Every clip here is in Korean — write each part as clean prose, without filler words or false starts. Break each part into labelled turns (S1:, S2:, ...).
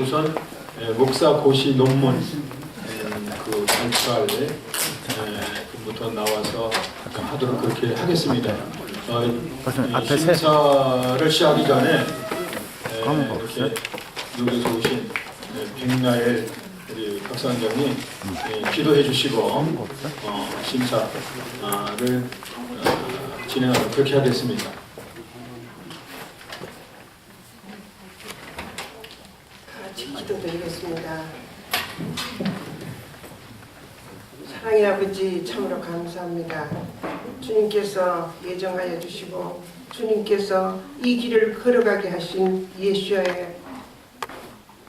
S1: 우선 목사 고시 논문 그 발표할 부터 나와서 하도록 그렇게 하겠습니다. 이 심사를 시작하기 전에 이렇게 미국에서 오신 백나엘 우리 박사장님 기도해 주시고 심사를 진행하도록 그렇게 하겠습니다.
S2: 같이 기도드리겠습니다. 사랑의 아버지 참으로 감사합니다. 주님께서 예정하여 주시고 주님께서 이 길을 걸어가게 하신 예수의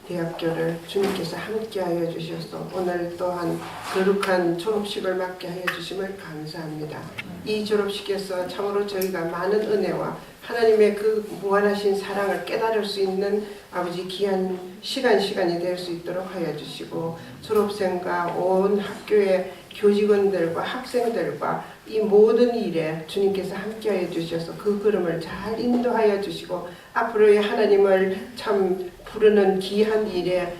S2: 대학교를 주님께서 함께하여 주셔서 오늘 또한 거룩한 졸업식을 맞게 하여 주심을 감사합니다. 이 졸업식에서 참으로 저희가 많은 은혜와 하나님의 그 무한하신 사랑을 깨달을 수 있는 아버지 귀한 시간이 될 수 있도록 하여 주시고 졸업생과 온 학교의 교직원들과 학생들과 이 모든 일에 주님께서 함께하여 주셔서 그 걸음을 잘 인도하여 주시고 앞으로의 하나님을 참 부르는 귀한 일에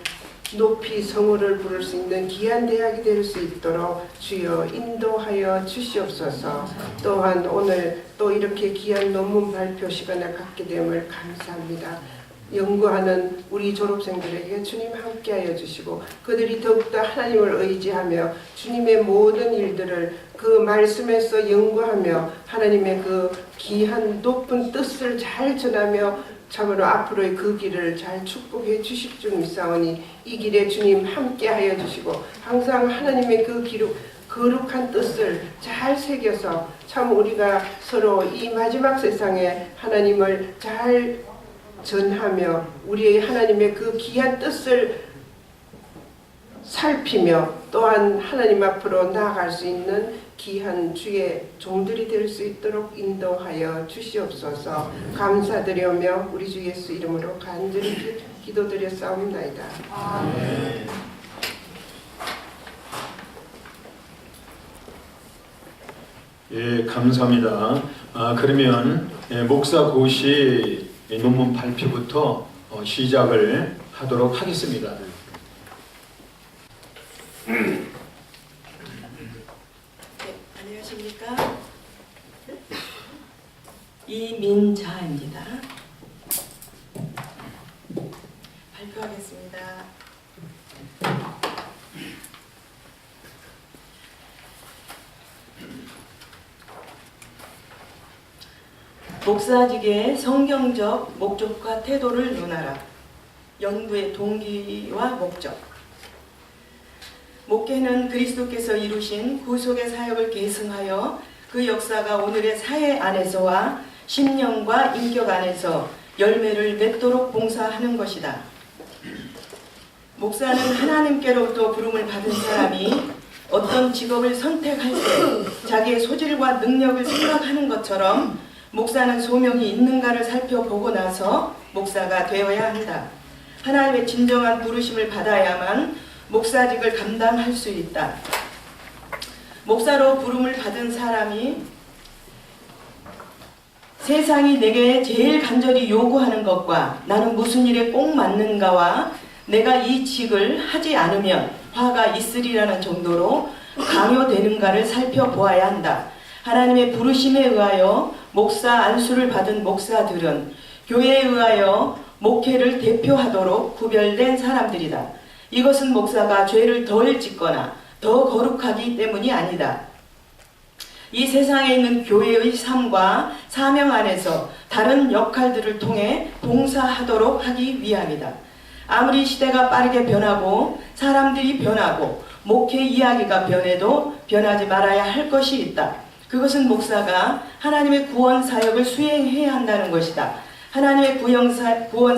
S2: 높이 성우를 부를 수 있는 귀한 대학이 될 수 있도록 주여 인도하여 주시옵소서. 또한 오늘 또 이렇게 귀한 논문 발표 시간을 갖게 됨을 감사합니다. 연구하는 우리 졸업생들에게 주님 함께하여 주시고 그들이 더욱더 하나님을 의지하며 주님의 모든 일들을 그 말씀에서 연구하며 하나님의 그 귀한 높은 뜻을 잘 전하며 참으로 앞으로의 그 길을 잘 축복해 주실 줄 믿사오니 이 길에 주님 함께하여 주시고 항상 하나님의 그 거룩한 뜻을 잘 새겨서 참 우리가 서로 이 마지막 세상에 하나님을 잘 전하며 우리의 하나님의 그 귀한 뜻을 살피며 또한 하나님 앞으로 나아갈 수 있는 귀한 주의 종들이 될 수 있도록 인도하여 주시옵소서. 감사드리며 우리 주 예수 이름으로 간절히 기도드렸사옵나이다. 아멘.
S1: 예, 감사합니다. 그러면 목사 고시 논문 발표부터 시작을 하도록 하겠습니다.
S3: 네, 안녕하십니까? 이민자입니다. 발표하겠습니다. 목사직의 성경적 목적과 태도를 논하라. 연구의 동기와 목적. 목회는 그리스도께서 이루신 구속의 사역을 계승하여 그 역사가 오늘의 사회 안에서와 심령과 인격 안에서 열매를 맺도록 봉사하는 것이다. 목사는 하나님께로부터 부름을 받은 사람이 어떤 직업을 선택할 때 자기의 소질과 능력을 생각하는 것처럼 목사는 소명이 있는가를 살펴보고 나서 목사가 되어야 한다. 하나님의 진정한 부르심을 받아야만 목사직을 감당할 수 있다. 목사로 부름을 받은 사람이 세상이 내게 제일 간절히 요구하는 것과 나는 무슨 일에 꼭 맞는가와 내가 이 직을 하지 않으면 화가 있으리라는 정도로 강요되는가를 살펴보아야 한다. 하나님의 부르심에 의하여 목사 안수를 받은 목사들은 교회에 의하여 목회를 대표하도록 구별된 사람들이다. 이것은 목사가 죄를 덜 짓거나 더 거룩하기 때문이 아니다. 이 세상에 있는 교회의 삶과 사명 안에서 다른 역할들을 통해 봉사하도록 하기 위함이다. 아무리 시대가 빠르게 변하고 사람들이 변하고 목회 이야기가 변해도 변하지 말아야 할 것이 있다. 그것은 목사가 하나님의 구원 사역을 수행해야 한다는 것이다. 하나님의 구원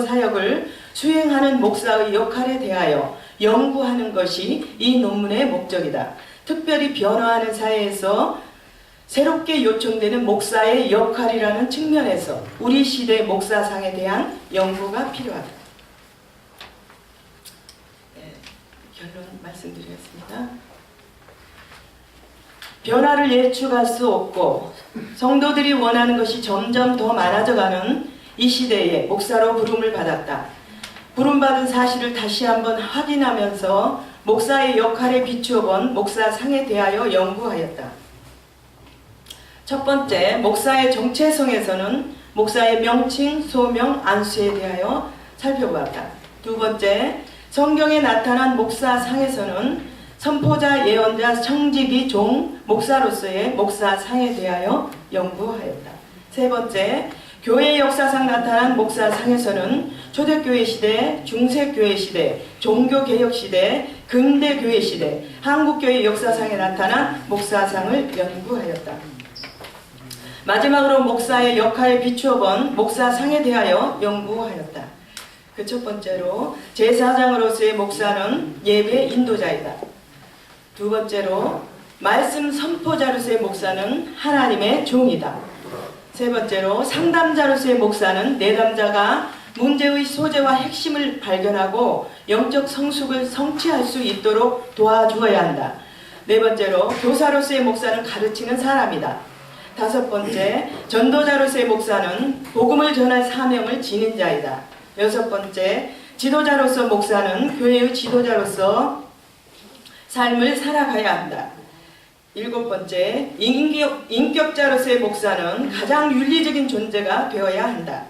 S3: 사역을 수행하는 목사의 역할에 대하여 연구하는 것이 이 논문의 목적이다. 특별히 변화하는 사회에서 새롭게 요청되는 목사의 역할이라는 측면에서 우리 시대 목사상에 대한 연구가 필요하다. 네, 결론 말씀드리겠습니다. 변화를 예측할 수 없고 성도들이 원하는 것이 점점 더 많아져가는 이 시대에 목사로 부름을 받았다. 부름받은 사실을 다시 한번 확인하면서 목사의 역할에 비추어 본 목사상에 대하여 연구하였다. 첫 번째, 목사의 정체성에서는 목사의 명칭, 소명, 안수에 대하여 살펴보았다. 두 번째, 성경에 나타난 목사상에서는 선포자, 예언자, 청지기, 종, 목사로서의 목사상에 대하여 연구하였다. 세 번째, 교회 역사상 나타난 목사상에서는 초대교회 시대, 중세교회 시대, 종교개혁 시대, 근대교회 시대, 한국교회 역사상에 나타난 목사상을 연구하였다. 마지막으로 목사의 역할에 비추어 본 목사상에 대하여 연구하였다. 그 첫 번째로 제사장으로서의 목사는 예배 인도자이다. 두 번째로 말씀 선포자로서의 목사는 하나님의 종이다. 세 번째로 상담자로서의 목사는 내담자가 문제의 소재와 핵심을 발견하고 영적 성숙을 성취할 수 있도록 도와주어야 한다. 네 번째로 교사로서의 목사는 가르치는 사람이다. 다섯 번째, 전도자로서의 목사는 복음을 전할 사명을 지닌 자이다. 여섯 번째, 지도자로서 목사는 교회의 지도자로서 삶을 살아가야 한다. 일곱 번째, 인격자로서의 목사는 가장 윤리적인 존재가 되어야 한다.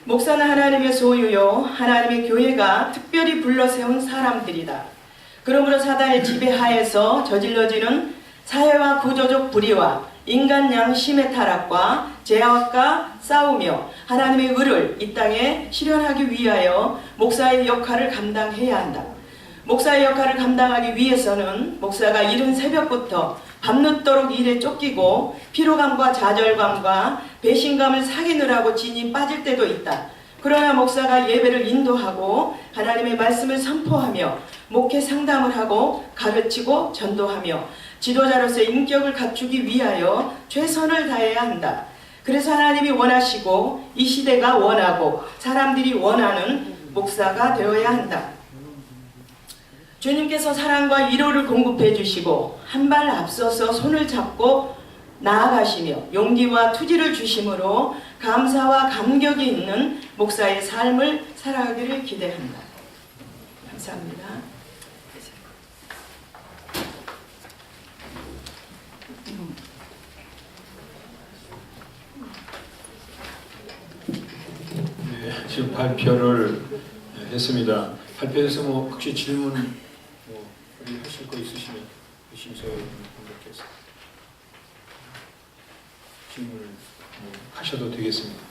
S3: 목사는 하나님의 소유요, 하나님의 교회가 특별히 불러세운 사람들이다. 그러므로 사단의 지배하에서 저질러지는 사회와 구조적 불의와 인간 양심의 타락과 죄악과 싸우며 하나님의 의를 이 땅에 실현하기 위하여 목사의 역할을 감당해야 한다. 목사의 역할을 감당하기 위해서는 목사가 이른 새벽부터 밤늦도록 일에 쫓기고 피로감과 좌절감과 배신감을 사귀느라고 진이 빠질 때도 있다. 그러나 목사가 예배를 인도하고 하나님의 말씀을 선포하며 목회 상담을 하고 가르치고 전도하며 지도자로서의 인격을 갖추기 위하여 최선을 다해야 한다. 그래서 하나님이 원하시고 이 시대가 원하고 사람들이 원하는 목사가 되어야 한다. 주님께서 사랑과 위로를 공급해 주시고 한 발 앞서서 손을 잡고 나아가시며 용기와 투지를 주심으로 감사와 감격이 있는 목사의 삶을 살아가기를 기대합니다. 감사합니다.
S1: 네, 지금 발표를 했습니다. 발표에서 뭐 혹시 질문 우리 하실 거 있으시면 심사위 분들께서 질문을 하셔도 되겠습니다.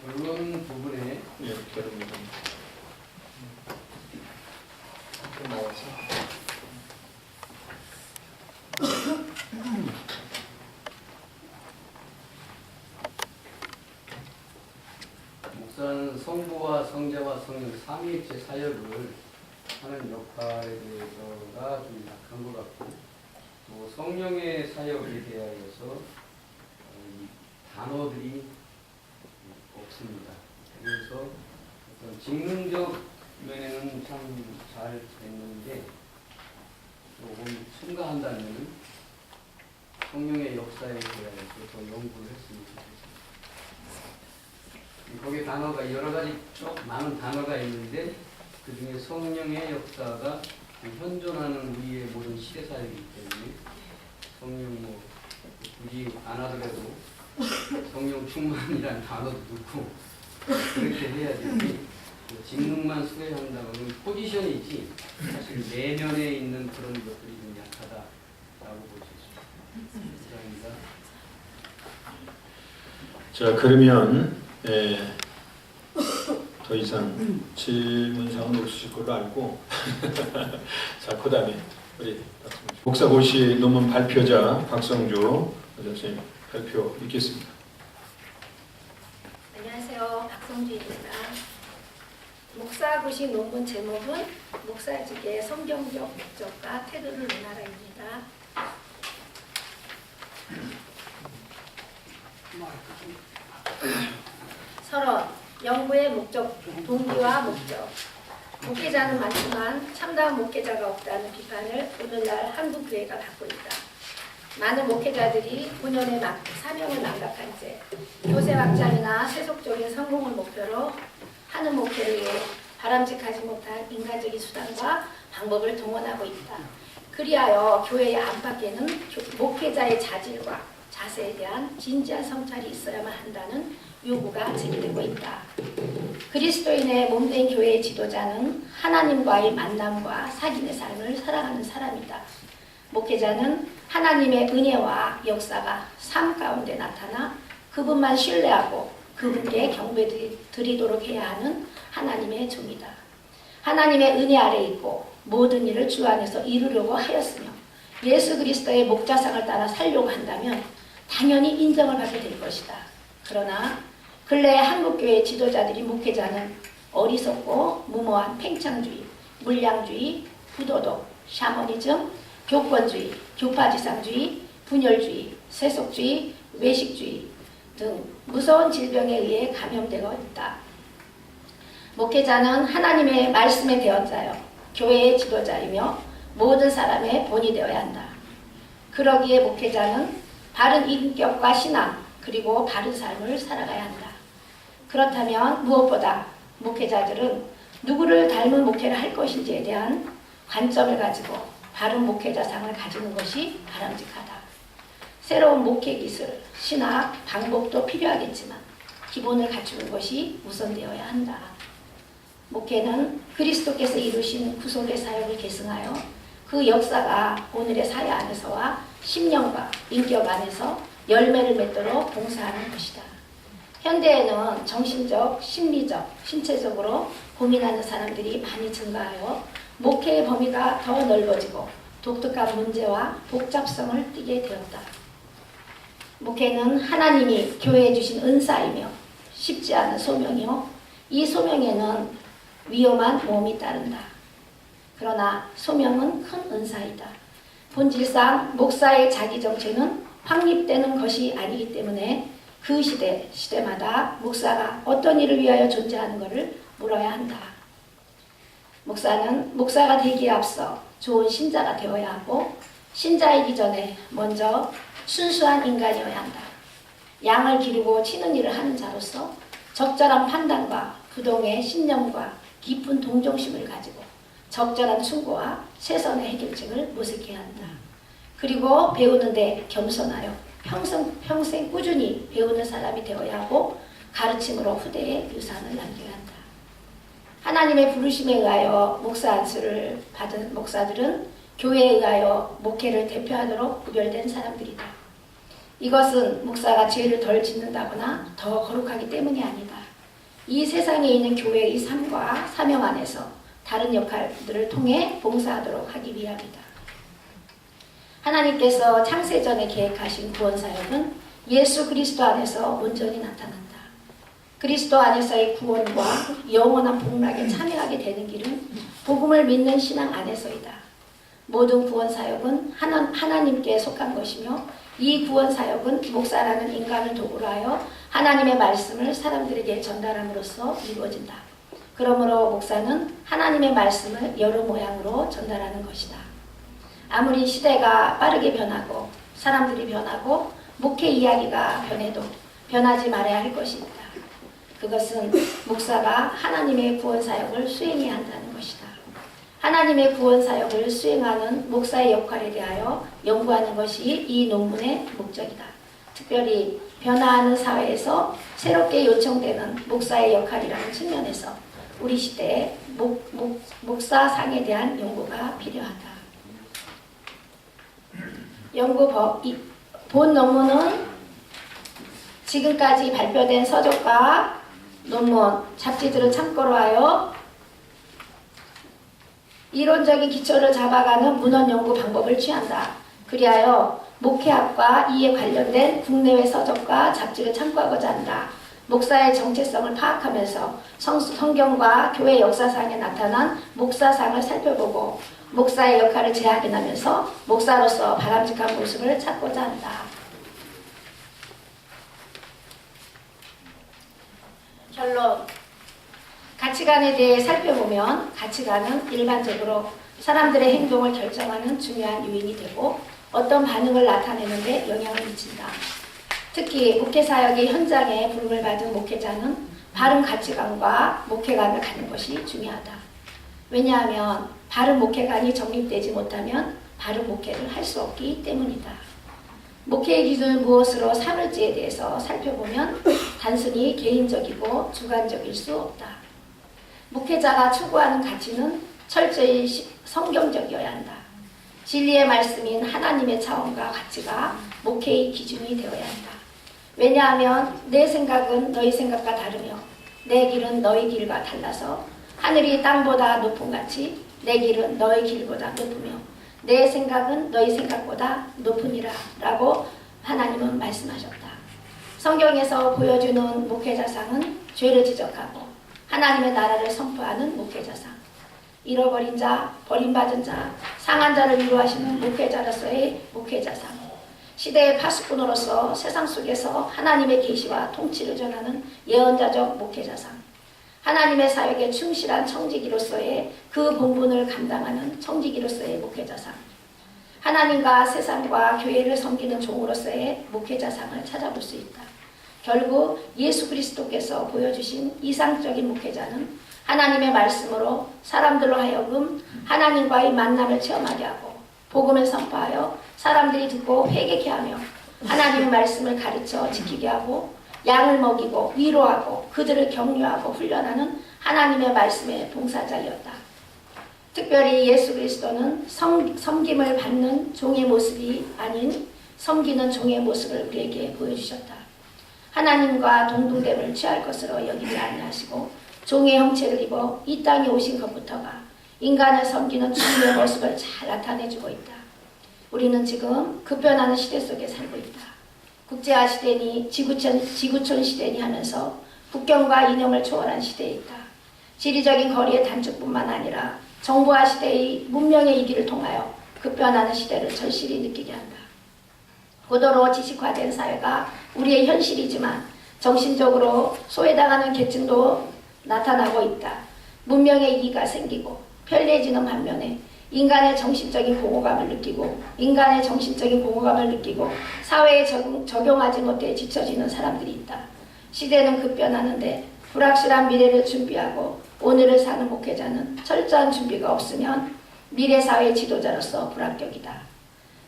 S4: 결론 부분에
S1: 네, 결론입니다. 나와서
S4: 목사는 성부와 성자와 성령 삼위일체 사역을 하는 역할에 대해서가 좀 약한 것 같고, 또 성령의 사역에 대하여서 이 단어들이 없습니다. 그래서 어떤 직능적 면에는 참 잘 됐는데 조금 첨가한다면 성령의 역사에 대해서 더 연구를 했으면 좋겠습니다. 거기 단어가 여러 가지 쭉 많은 단어가 있는데 그 중에 성령의 역사가 현존하는 우리의 모든 시대 사역이기 때문에 성령 뭐 굳이 안 하더라도 성령 충만이라는 단어도 넣고 그렇게 해야 되지. 직능만 수행한다고는 포지션이지 사실 내면에 있는 그런 것들이 좀 약하다라고 볼 수 있습니다. 감사합니다.
S1: 자, 그러면 더 이상 질문사항은 없으실 걸로 알고 자, 그 다음에 우리 목사고시 논문 발표자 박성주 선생님 발표 있겠습니다.
S5: 안녕하세요. 박성주입니다. 목사고시 논문 제목은 목사직의 성경적 목적과 태도를 논하라입니다. 서론, 연구의 목적, 동기와 목적. 목회자는 많지만 참다운 목회자가 없다는 비판을 오늘날 한국 교회가 받고 있다. 많은 목회자들이 본연의 사명을 망각한 채 교세 확장이나 세속적인 성공을 목표로 하는 목회를 위해 바람직하지 못한 인간적인 수단과 방법을 동원하고 있다. 그리하여 교회의 안팎에는 목회자의 자질과 자세에 대한 진지한 성찰이 있어야만 한다는 요구가 제기되고 있다. 그리스도인의 몸된 교회의 지도자는 하나님과의 만남과 사귐의 삶을 살아가는 사람이다. 목회자는 하나님의 은혜와 역사가 삶 가운데 나타나 그분만 신뢰하고 그분께 경배드리도록 해야 하는 하나님의 종이다. 하나님의 은혜 아래 있고 모든 일을 주 안에서 이루려고 하였으며 예수 그리스도의 목자상을 따라 살려고 한다면 당연히 인정을 받게 될 것이다. 그러나 근래 한국교회 지도자들이 목회자는 어리석고 무모한 팽창주의, 물량주의, 부도덕, 샤머니즘, 교권주의, 교파지상주의, 분열주의, 세속주의, 외식주의 등 무서운 질병에 의해 감염되고 있다. 목회자는 하나님의 말씀의 대언자요 교회의 지도자이며 모든 사람의 본이 되어야 한다. 그러기에 목회자는 바른 인격과 신앙 그리고 바른 삶을 살아가야 한다. 그렇다면 무엇보다 목회자들은 누구를 닮은 목회를 할 것인지에 대한 관점을 가지고 바른 목회자상을 가지는 것이 바람직하다. 새로운 목회 기술, 신학, 방법도 필요하겠지만 기본을 갖추는 것이 우선되어야 한다. 목회는 그리스도께서 이루신 구속의 사역을 계승하여 그 역사가 오늘의 사회 안에서와 심령과 인격 안에서 열매를 맺도록 봉사하는 것이다. 현대에는 정신적, 심리적, 신체적으로 고민하는 사람들이 많이 증가하여 목회의 범위가 더 넓어지고 독특한 문제와 복잡성을 띠게 되었다. 목회는 하나님이 교회에 주신 은사이며 쉽지 않은 소명이요. 이 소명에는 위험한 모험이 따른다. 그러나 소명은 큰 은사이다. 본질상 목사의 자기 정체는 확립되는 것이 아니기 때문에 그 시대마다 목사가 어떤 일을 위하여 존재하는 것을 물어야 한다. 목사는 목사가 되기에 앞서 좋은 신자가 되어야 하고 신자이기 전에 먼저 순수한 인간이어야 한다. 양을 기르고 치는 일을 하는 자로서 적절한 판단과 부동의 신념과 깊은 동정심을 가지고 적절한 충고와 최선의 해결책을 모색해야 한다. 그리고 배우는데 겸손하여 평생 꾸준히 배우는 사람이 되어야 하고 가르침으로 후대에 유산을 남겨야 한다. 하나님의 부르심에 의하여 목사 안수를 받은 목사들은 교회에 의하여 목회를 대표하도록 구별된 사람들이다. 이것은 목사가 죄를 덜 짓는다거나 더 거룩하기 때문이 아니다. 이 세상에 있는 교회의 삶과 사명 안에서 다른 역할들을 통해 봉사하도록 하기 위함이다. 하나님께서 창세전에 계획하신 구원사역은 예수 그리스도 안에서 온전히 나타난다. 그리스도 안에서의 구원과 영원한 복락에 참여하게 되는 길은 복음을 믿는 신앙 안에서이다. 모든 구원사역은 하나님께 속한 것이며 이 구원사역은 목사라는 인간을 도구로 하여 하나님의 말씀을 사람들에게 전달함으로써 이루어진다. 그러므로 목사는 하나님의 말씀을 여러 모양으로 전달하는 것이다. 아무리 시대가 빠르게 변하고 사람들이 변하고 목회 이야기가 변해도 변하지 말아야 할 것이 있다. 그것은 목사가 하나님의 구원사역을 수행해야 한다는 것이다. 하나님의 구원사역을 수행하는 목사의 역할에 대하여 연구하는 것이 이 논문의 목적이다. 특별히 변화하는 사회에서 새롭게 요청되는 목사의 역할이라는 측면에서 우리 시대에 목사상에 대한 연구가 필요하다. 본 논문은 지금까지 발표된 서적과 논문, 잡지들을 참고로 하여 이론적인 기초를 잡아가는 문헌 연구 방법을 취한다. 그리하여 목회학과 이에 관련된 국내외 서적과 잡지를 참고하고자 한다. 목사의 정체성을 파악하면서 성경과 교회 역사상에 나타난 목사상을 살펴보고 목사의 역할을 재확인하면서 목사로서 바람직한 모습을 찾고자 한다. 결론. 가치관에 대해 살펴보면 가치관은 일반적으로 사람들의 행동을 결정하는 중요한 요인이 되고 어떤 반응을 나타내는데 영향을 미친다. 특히 목회사역의 현장에 부름을 받은 목회자는 바른 가치관과 목회관을 갖는 것이 중요하다. 왜냐하면 바른 목회관이 정립되지 못하면 바른 목회를 할 수 없기 때문이다. 목회의 기준은 무엇으로 삼을지에 대해서 살펴보면 단순히 개인적이고 주관적일 수 없다. 목회자가 추구하는 가치는 철저히 성경적이어야 한다. 진리의 말씀인 하나님의 차원과 가치가 목회의 기준이 되어야 한다. 왜냐하면 내 생각은 너희 생각과 다르며 내 길은 너희 길과 달라서 하늘이 땅보다 높은 같이 내 길은 너희 길보다 높으며 내 생각은 너희 생각보다 높으니라 라고 하나님은 말씀하셨다. 성경에서 보여주는 목회자상은 죄를 지적하고 하나님의 나라를 선포하는 목회자상, 잃어버린 자, 버림받은 자, 상한 자를 위로하시는 목회자로서의 목회자상, 시대의 파수꾼으로서 세상 속에서 하나님의 계시와 통치를 전하는 예언자적 목회자상, 하나님의 사역에 충실한 청지기로서의 그 본분을 감당하는 청지기로서의 목회자상, 하나님과 세상과 교회를 섬기는 종으로서의 목회자상을 찾아볼 수 있다. 결국 예수 그리스도께서 보여주신 이상적인 목회자는 하나님의 말씀으로 사람들로 하여금 하나님과의 만남을 체험하게 하고 복음을 선포하여 사람들이 듣고 회개케 하며 하나님의 말씀을 가르쳐 지키게 하고 양을 먹이고 위로하고 그들을 격려하고 훈련하는 하나님의 말씀의 봉사자이었다. 특별히 예수 그리스도는 섬김을 받는 종의 모습이 아닌 섬기는 종의 모습을 우리에게 보여주셨다. 하나님과 동등됨을 취할 것으로 여기지 아니하시고 종의 형체를 입어 이 땅에 오신 것부터가 인간을 섬기는 주님의 모습을 잘 나타내주고 있다. 우리는 지금 급변하는 시대 속에 살고 있다. 국제화 시대니 지구촌 시대니 하면서 국경과 이념을 초월한 시대에 있다. 지리적인 거리의 단축뿐만 아니라 정보화 시대의 문명의 이기를 통하여 급변하는 시대를 절실히 느끼게 한다. 고도로 지식화된 사회가 우리의 현실이지만 정신적으로 소외당하는 계층도 나타나고 있다. 문명의 이기가 생기고 편리해지는 반면에 인간의 정신적인 공허감을 느끼고 사회에 적용하지 못해 지쳐지는 사람들이 있다. 시대는 급변하는데 불확실한 미래를 준비하고 오늘을 사는 목회자는 철저한 준비가 없으면 미래 사회 지도자로서 불합격이다.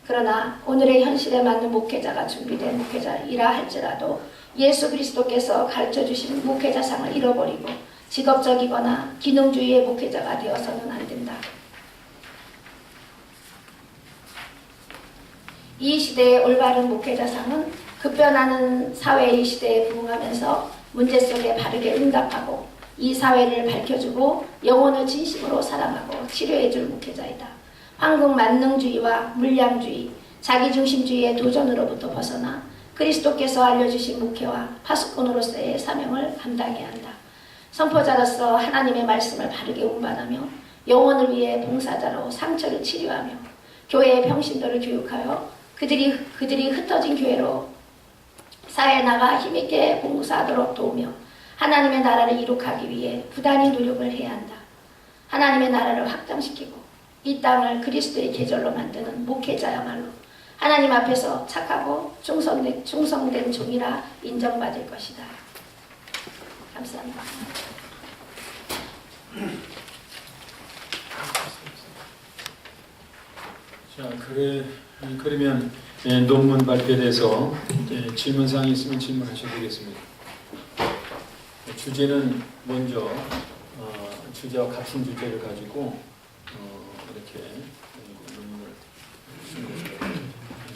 S5: 그러나 오늘의 현실에 맞는 목회자가 준비된 목회자이라 할지라도 예수 그리스도께서 가르쳐주신 목회자상을 잃어버리고 직업적이거나 기능주의의 목회자가 되어서는 안 된다. 이 시대의 올바른 목회자상은 급변하는 사회의 시대에 부응하면서 문제 속에 바르게 응답하고 이 사회를 밝혀주고 영혼을 진심으로 사랑하고 치료해줄 목회자이다. 황금 만능주의와 물량주의, 자기중심주의의 도전으로부터 벗어나 그리스도께서 알려주신 목회와 파수꾼으로서의 사명을 감당해야 한다. 선포자로서 하나님의 말씀을 바르게 운반하며 영혼을 위해 봉사자로 상처를 치료하며 교회의 평신도를 교육하여 그들이 흩어진 교회로 사회에 나가 힘있게 봉사하도록 도우며 하나님의 나라를 이룩하기 위해 부단히 노력을 해야 한다. 하나님의 나라를 확장시키고 이 땅을 그리스도의 계절로 만드는 목회자야말로 하나님 앞에서 착하고 충성된 종이라 인정받을 것이다. 감사합니다.
S1: 자, 그러면 논문 발표에 대해서 질문사항이 있으면 질문하셔도 되겠습니다. 주제는 먼저 주제와 같은 주제를 가지고 이렇게 논문을 쓴 것으로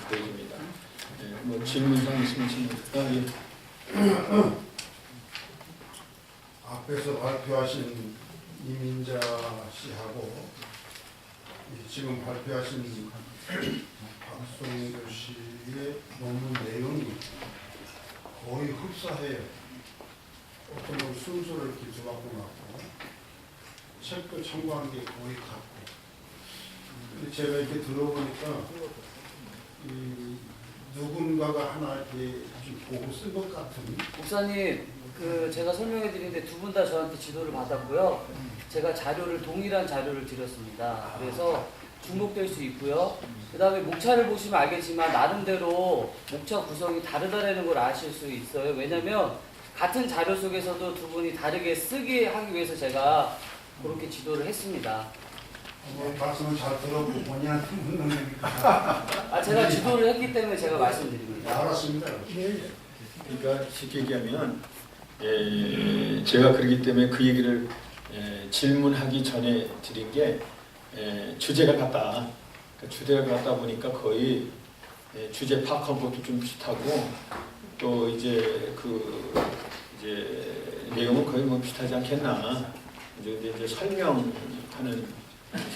S1: 보입니다. 뭐 질문사항 있으면 질문.
S6: 앞에서 발표하신 이민자 씨하고 지금 발표하신 박성규 씨의 논문 내용이 거의 흡사해요. 어떤 건 순서를 이렇게 조각해놨고 책도 참고한 게 거의 같고. 근데 제가 이렇게 들어보니까 누군가가 하나 이렇게 보고 쓴 것 같은.
S7: 목사님, 제가 설명해 드리는데 두 분 다 저한테 지도를 받았고요. 제가 동일한 자료를 드렸습니다. 그래서 중복될 수 있고요. 그 다음에 목차를 보시면 알겠지만 나름대로 목차 구성이 다르다라는 걸 아실 수 있어요. 왜냐면 같은 자료 속에서도 두 분이 다르게 쓰게 하기 위해서 제가 그렇게 지도를 했습니다.
S6: 말씀을 잘 들었고 본인한테 묻는 거니까.
S7: 제가 지도를 했기 때문에 제가 말씀드립니다.
S6: 알았습니다.
S1: 그러니까 쉽게 얘기하면 제가 그러기 때문에 그 얘기를 질문하기 전에 드린 게 주제가 같다. 그러니까 주제가 같다 보니까 거의 주제 파악한 것도 좀 비슷하고 또 이제 내용은 거의 뭐 비슷하지 않겠나. 이제 설명하는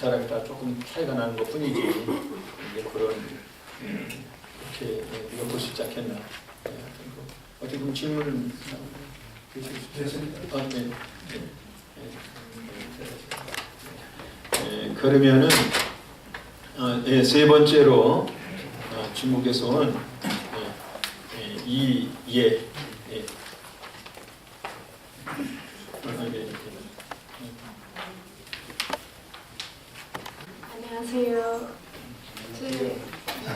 S1: 사람이 다 조금 차이가 나는 것 뿐이지. 이제 그런 이렇게 엿볼 수 있지 않겠나. 어떻게 보면 질문을
S6: 됐습니다.
S1: 그러면은 세 번째로 중국에서 온 이예
S5: 안녕하세요. 저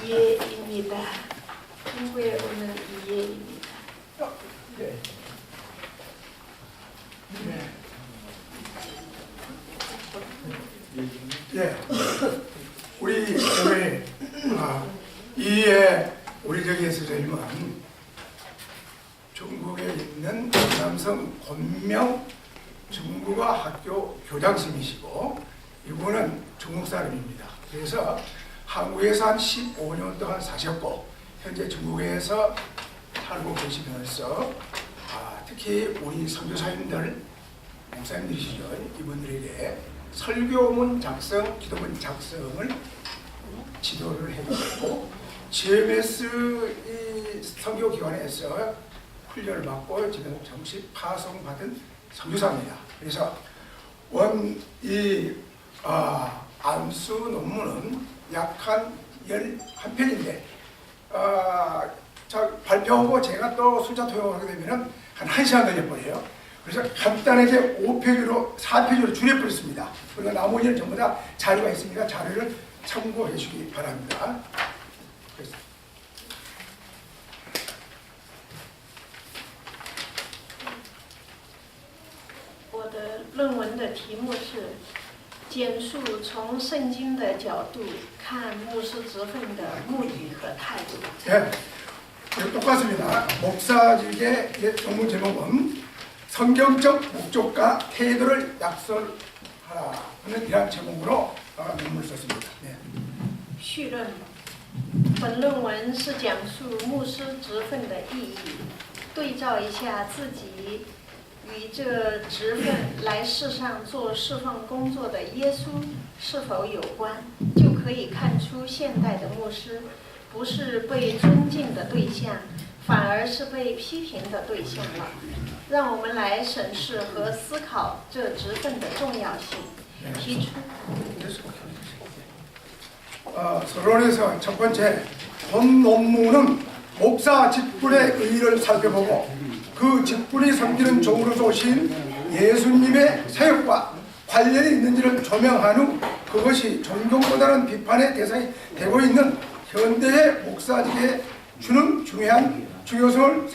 S5: 이예입니다. 중국에 오는 이예입니다.
S8: 예, 우리 교회 이에 우리 저기 선생님은 중국에 있는 남성 권명 중국어 학교 교장선생님이시고 이분은 중국 사람입니다. 그래서 한국에서 한 15년 동안 사셨고 현재 중국에서 살고 계시면서 특히 우리 선교사님들 목사님들이시죠. 이분들에게 설교문 작성, 기도문 작성을 지도를 해주고 GMS 이 선교기관에서 훈련을 받고 지금 정식 파송받은 선교사입니다. 그래서 이 안수 논문은 약 한 11편인데 발표하고 제가 또 숫자 토용하게 되면 한 1시간 걸려버려요. 그래서 간단하게 4페이지로 줄여버렸습니다. 그리고 나머지는 전부 다 자료가 있으니까 자료를 참고해 주시기 바랍니다.
S5: 我的论文的题目是简述从圣经的角度看牧师职分的目的和態度。
S8: 예, 똑같습니다. 목사직의 논문 제목은 성경적 목적과 태도를 약설하라는 이런 제목으로 논문을 썼습니다. 네.
S5: 序论，本论文是讲述牧师职分的意义，对照一下自己与这职分来世上做侍奉工作的耶稣是否有关，就可以看出现代的牧师不是被尊敬的对象，反而是被批评的对象了。让我们来审视和思考这职分的重要性，提出。
S8: 서론에서 첫 번째, 본 논문은 목사 직분의 의의를 살펴보고 그 직분이 섬기는 종으로서 오신 예수님의 사역과 관련이 있는지를 조명한 후 그것이 존경보다는 비판의 대상이 되고 있는 현대의 목사직에 주는 중요성을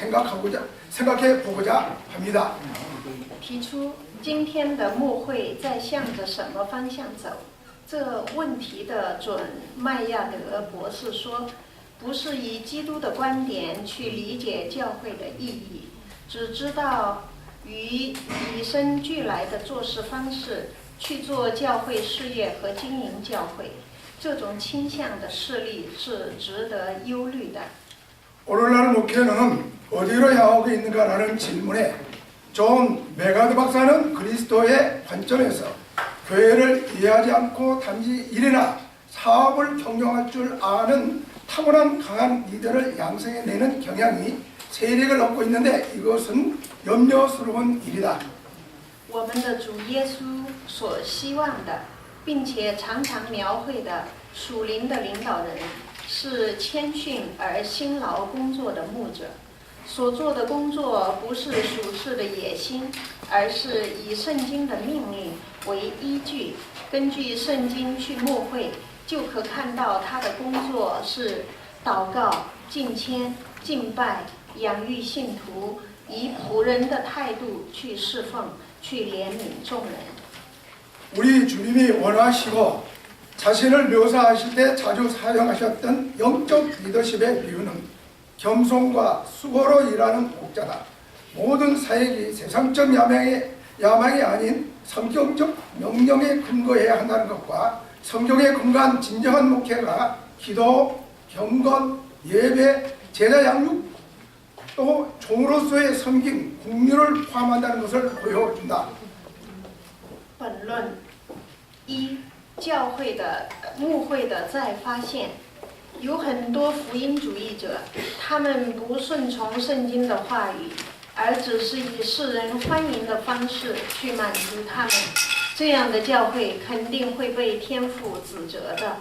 S8: 생각해 보고자 합니다.
S5: 提出今天的牧会在向着什么方向走？这问题的准麦亚德博士说，不是以基督的观点去理解教会的意义，只知道以身俱来的做事方式去做教会事业和经营教会，这种倾向的势力是值得忧虑的。
S8: 오늘날 목회는 어디로 향하고 있는가라는 질문에 존 메가드 박사는 그리스도의 관점에서 교회를 이해하지 않고 단지 일이나 사업을 경영할 줄 아는 타고난 강한 리더를 양성해내는 경향이 세력을 얻고 있는데 이것은 염려스러운 일이다.
S5: 我们的主耶稣所希望的，并且常常描绘的属灵的领导人，是谦逊而辛劳工作的牧者。所做的工作不是属世的野心，而是以圣经的命令为依据，根据圣经去牧会，就可看到他的工作是祷告、敬谦、敬拜、养育信徒，以仆人的态度去侍奉，去怜悯众人。
S8: 우리 주님이 원하시고 자신을 묘사하실 때 자주 사용하셨던 영적 리더십의 비유는 겸손과 수고로 일하는 목자다. 모든 사역이 세상적 야망이 아닌 성경적 명령에 근거해야 한다는 것과 성경에 근거한 진정한 목회가 기도, 경건, 예배, 제자 양육 또 종으로서의 섬김, 국류를 포함한다는 것을 보여준다.
S5: 本论一，教会的牧会的再发现，有很多福音主义者，他们不顺从圣经的话语，而只是以世人欢迎的方式去满足他们。这样的教会肯定会被天父指责的。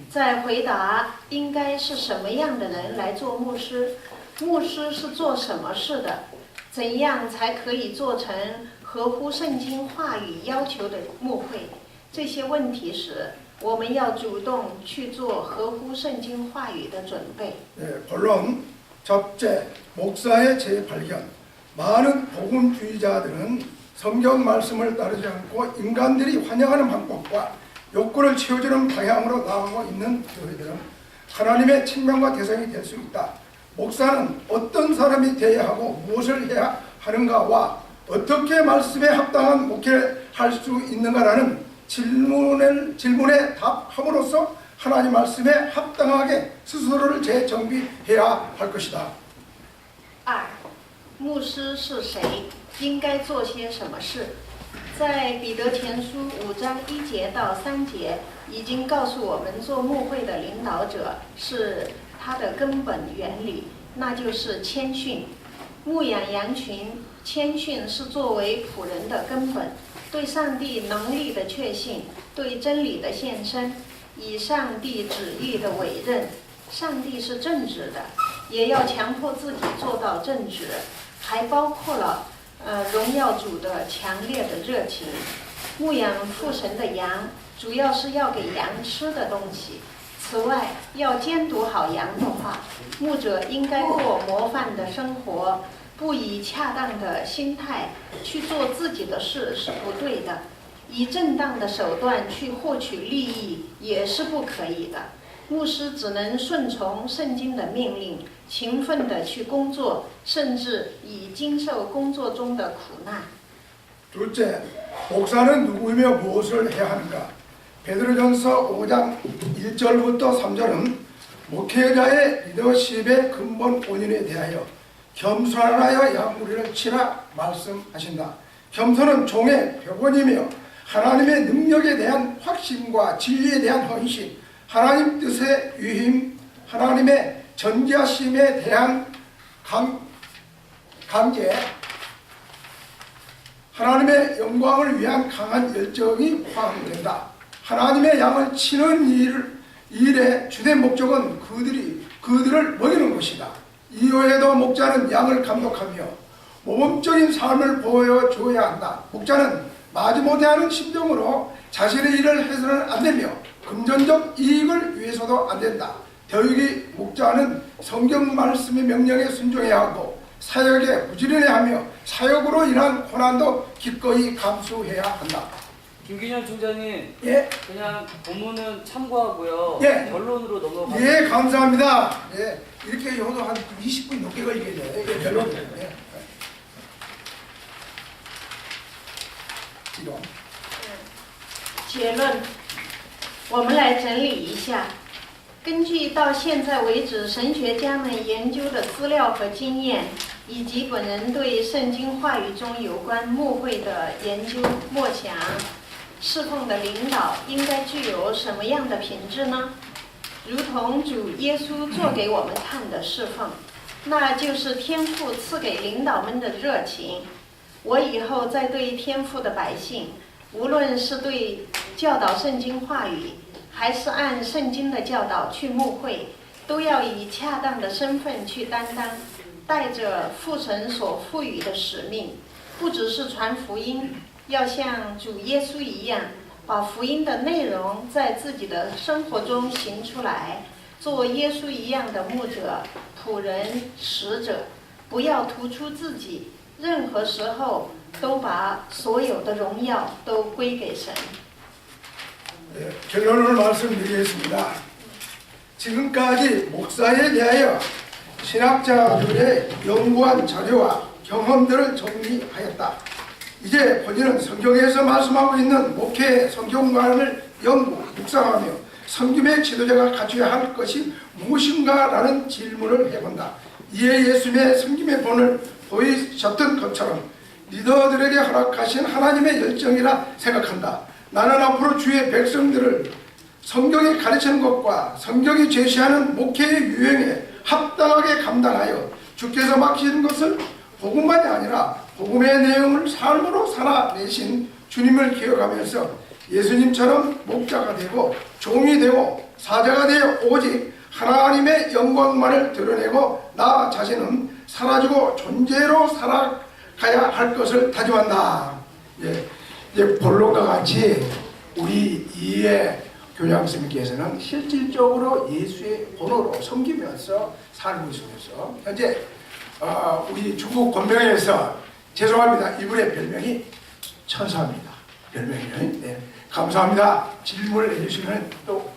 S5: 再回答，应该是什么样的人来做牧师？牧师是做什么事的？怎样才可以做成合乎圣经话语要求的牧会？这些问题时，我们要主动去做合乎圣经话语的准备。
S8: 본론 첫째, 목사의 재발견. 많은 복음주의자들은 성경 말씀을 따르지 않고 인간들이 환영하는 방법과 욕구를 채워주는 방향으로 나아가고 있는 교회들은 하나님의 책망과 대상이 될 수 있다. 목사는 어떤 사람이 되어야 하고 무엇을 해야 하는가와 어떻게 말씀에 합당한 목회를 할 수 있는가라는 질문에 답함으로써 하나님 말씀에 합당하게 스스로를 재정비해야 할 것이다.
S5: 二，牧师是谁？应该做些什么事？在彼得前书5章1节到3节，已经告诉我们，做牧会的领导者是他的根本原理，那就是谦逊。牧养羊群，谦逊是作为仆人的根本，对上帝能力的确信，对真理的献身，以上帝旨意的委任。上帝是正直的，也要强迫自己做到正直，还包括了荣耀主的强烈的热情。牧养父神的羊，主要是要给羊吃的东西。此外，要监督好羊的话，牧者应该过模范的生活，不以恰当的心态去做自己的事是不对的，以正当的手段去获取利益也是不可以的。牧师只能顺从圣经的命令，勤奋地去工作，甚至以经受工作中的苦难。
S8: 둘째, 목사는 누구이며 무엇을 해야 하는가? 베드로전서 5장 1절부터 3절은 목회자의 리더십의 근본 원인에 대하여 겸손하여 양무리를 치라 말씀하신다. 겸손은 종의 표본이며 하나님의 능력에 대한 확신과 진리에 대한 헌신, 하나님 뜻의 유힘, 하나님의 전지하심에 대한 강제, 하나님의 영광을 위한 강한 열정이 포함된다. 하나님의 양을 치는 일의 주된 목적은 그들을 먹이는 것이다. 이외에도 목자는 양을 감독하며 모범적인 삶을 보여줘야 한다. 목자는 마지못해 하는 심정으로 자신의 일을 해서는 안 되며 금전적 이익을 위해서도 안 된다. 더욱이 목자는 성경 말씀의 명령에 순종해야 하고 사역에 부지런해야 하며 사역으로 인한 고난도 기꺼이 감수해야 한다.
S7: 김균현 총장님,
S8: 예,
S7: 그냥 본문은 참고하고요.
S8: 예.
S7: 결론으로 넘어가.
S8: 예, 감사합니다. 예, 이렇게 해도 한 20분 넘게 걸리겠네요. 예, 별로. 예. 지금.
S5: 结论，我们来整理一下。根据到现在为止神学家们研究的资料和经验，以及本人对圣经话语中有关牧会的研究默想，侍奉的领导应该具有什么样的品质呢？如同主耶稣做给我们看的侍奉，那就是天父赐给领导们的热情。我以后再对天父的百姓，无论是对教导圣经话语，还是按圣经的教导去牧会，都要以恰当的身份去担当，带着父神所赋予的使命，不只是传福音，要像主耶稣一样，
S9: 把福音的内容在自己的生活中行出来，做耶稣一样的牧者、仆人、使者，不要突出自己，任何时候都把所有的荣耀都归给神。
S8: 결론을 말씀드리겠습니다. 지금까지 목사에 대하여 신학자들의 연구한 자료와 경험들을 정리하였다. 이제 본인은 성경에서 말씀하고 있는 목회 성경관을 연구, 묵상하며 성김의 지도자가 갖춰야 할 것이 무엇인가라는 질문을 해본다. 이에 예수님의 성김의 본을 보이셨던 것처럼 리더들에게 허락하신 하나님의 열정이라 생각한다. 나는 앞으로 주의 백성들을 성경이 가르치는 것과 성경이 제시하는 목회의 유형에 합당하게 감당하여 주께서 맡기신 것을 복음만이 아니라 복음의 내용을 삶으로 살아내신 주님을 기억하면서 예수님처럼 목자가 되고 종이 되고 사자가 되어 오직 하나님의 영광만을 드러내고 나 자신은 사라지고 존재로 살아가야 할 것을 다짐한다. 이제 본론과 같이 우리 이해 교장선생님께서는 실질적으로 예수의 본으로 섬기면서 살고 있으면서 현재 우리 중국 권명에서 죄송합니다. 이분의 별명이 천사입니다. 별명이. 네. 감사합니다. 질문을 해주시면 또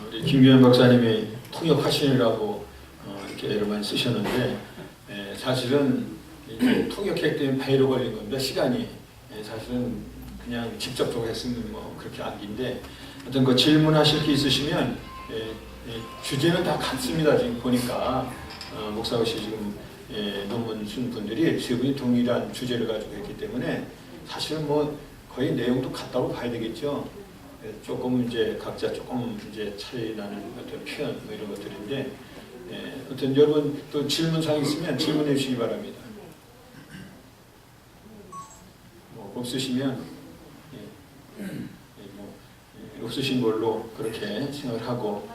S1: 우리 김규현 박사님이 통역 화신이라고 이렇게 여러 번 쓰셨는데 사실은 통역했기 때문에 배로 걸린 겁니다. 시간이 사실은 그냥 직접적으로 했으면 뭐 그렇게 안 긴데 어떤 그 질문하실 게 있으시면 주제는 다 같습니다. 지금 보니까 목사님이 지금 논문 쓴 분들이 세 분이 동일한 주제를 가지고 했기 때문에 사실은 뭐 거의 내용도 같다고 봐야 되겠죠. 조금 이제 각자 조금 이제 차이 나는 어떤 표현 뭐 이런 것들인데 어떤 여러분 또 질문사항 있으면 질문해 주시기 바랍니다. 뭐 없으시면 없으신 걸로 그렇게 생각을 하고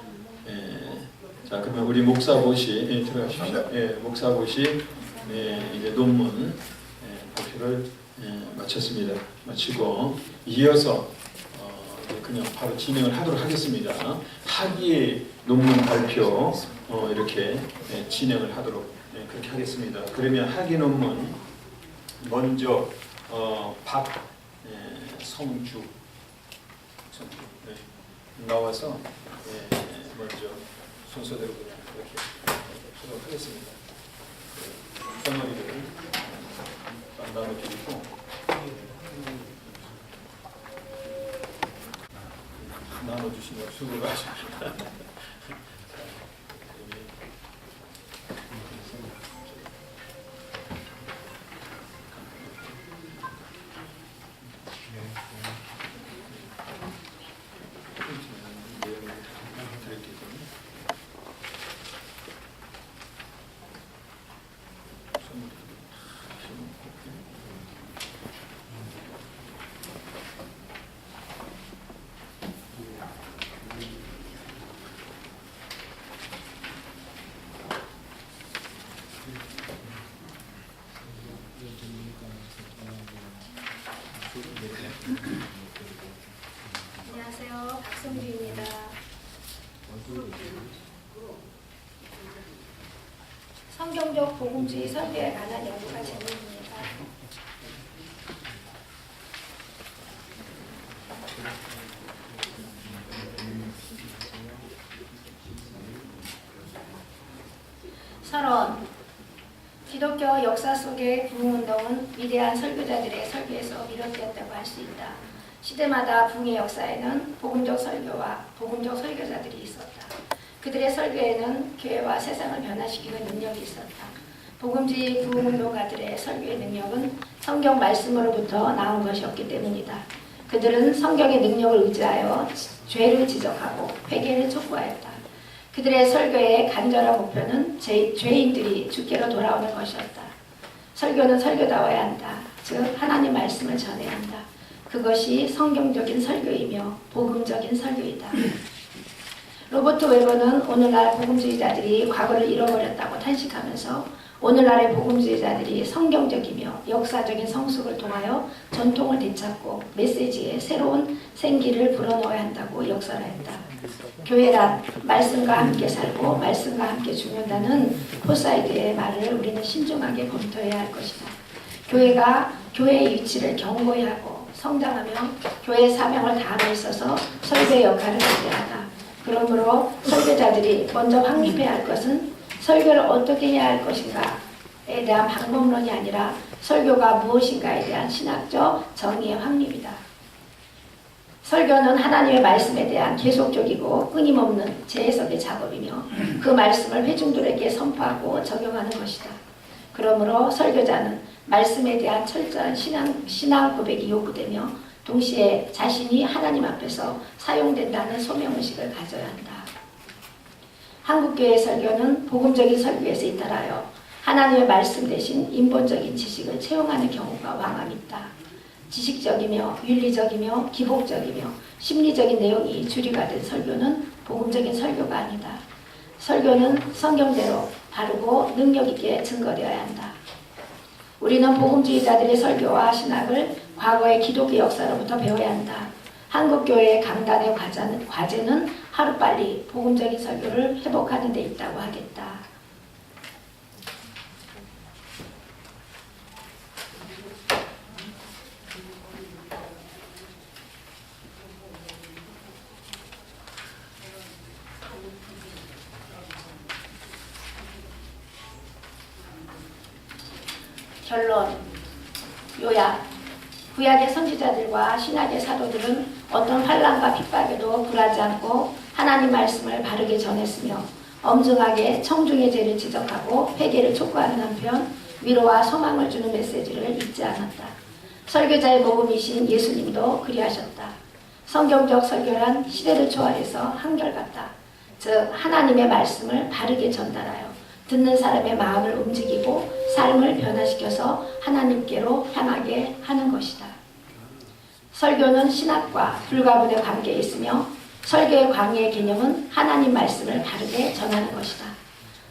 S1: 자 그러면 우리 목사고시 들어가십시오. 목사고시 이제 논문 발표를 마쳤습니다. 마치고 이어서 그냥 바로 진행을 하도록 하겠습니다. 학위 논문 발표 이렇게 진행을 하도록 그렇게 하겠습니다. 그러면 학위 논문 먼저 박성주 나와서 먼저 순서대로 그냥 그렇게 하도록 하겠습니다. 덩어리를 나눠드리고 나눠주시면 수고가 하십니다.
S5: 안녕하세요. 박성주입니다. 성경적 복음주의 설교에 관한 연구가 제목입니다. 서론. 기독교 역사 속의 부흥운동은 위대한 설교자들의 설교에서 비롯되었다고 할 수 있다. 시대마다 부흥의 역사에는 복음적 설교와 복음적 설교자들이 있었다. 그들의 설교에는 교회와 세상을 변화시키는 능력이 있었다. 복음주의 부흥운동가들의 설교의 능력은 성경 말씀으로부터 나온 것이었기 때문이다. 그들은 성경의 능력을 의지하여 죄를 지적하고 회개를 촉구하였다. 그들의 설교의 간절한 목표는 죄인들이 주께로 돌아오는 것이었다. 설교는 설교다워야 한다. 즉 하나님 말씀을 전해야 한다. 그것이 성경적인 설교이며 복음적인 설교이다. 로버트 웨버는 오늘날 복음주의자들이 과거를 잃어버렸다고 탄식하면서 오늘날의 복음주의자들이 성경적이며 역사적인 성숙을 통하여 전통을 되찾고 메시지에 새로운 생기를 불어넣어야 한다고 역설하였다. 교회란 말씀과 함께 살고 말씀과 함께 죽는다는 포사이드의 말을 우리는 신중하게 검토해야 할 것이다. 교회가 교회의 위치를 견고히 하고 성장하며 교회의 사명을 다함에 있어서 설교의 역할을 기대한다. 그러므로 설교자들이 먼저 확립해야 할 것은 설교를 어떻게 해야 할 것인가에 대한 방법론이 아니라 설교가 무엇인가에 대한 신학적 정의의 확립이다. 설교는 하나님의 말씀에 대한 계속적이고 끊임없는 재해석의 작업이며 그 말씀을 회중들에게 선포하고 적용하는 것이다. 그러므로 설교자는 말씀에 대한 철저한 신앙 고백이 요구되며 동시에 자신이 하나님 앞에서 사용된다는 소명의식을 가져야 한다. 한국교회 설교는 복음적인 설교에서 잇따라요 하나님의 말씀 대신 인본적인 지식을 채용하는 경우가 왕왕 있다. 지식적이며 윤리적이며 기복적이며 심리적인 내용이 주류가 된 설교는 복음적인 설교가 아니다. 설교는 성경대로 바르고 능력 있게 증거되어야 한다. 우리는 복음주의자들의 설교와 신학을 과거의 기독교 역사로부터 배워야 한다. 한국교회의 강단의 과제는 하루빨리 복음적인 설교를 회복하는 데 있다고 하겠다. 결론, 요약. 구약의 선지자들과 신약의 사도들은 어떤 환난과 핍박에도 굴하지 않고 하나님 말씀을 바르게 전했으며 엄중하게 청중의 죄를 지적하고 회개를 촉구하는 한편 위로와 소망을 주는 메시지를 잊지 않았다. 설교자의 모범이신 예수님도 그리하셨다. 성경적 설교란 시대를 초월해서 한결같다. 즉 하나님의 말씀을 바르게 전달하여 듣는 사람의 마음을 움직이고 삶을 변화시켜서 하나님께로 향하게 하는 것이다. 설교는 신학과 불가분의 관계에 있으며 설교의 광의의 개념은 하나님 말씀을 바르게 전하는 것이다.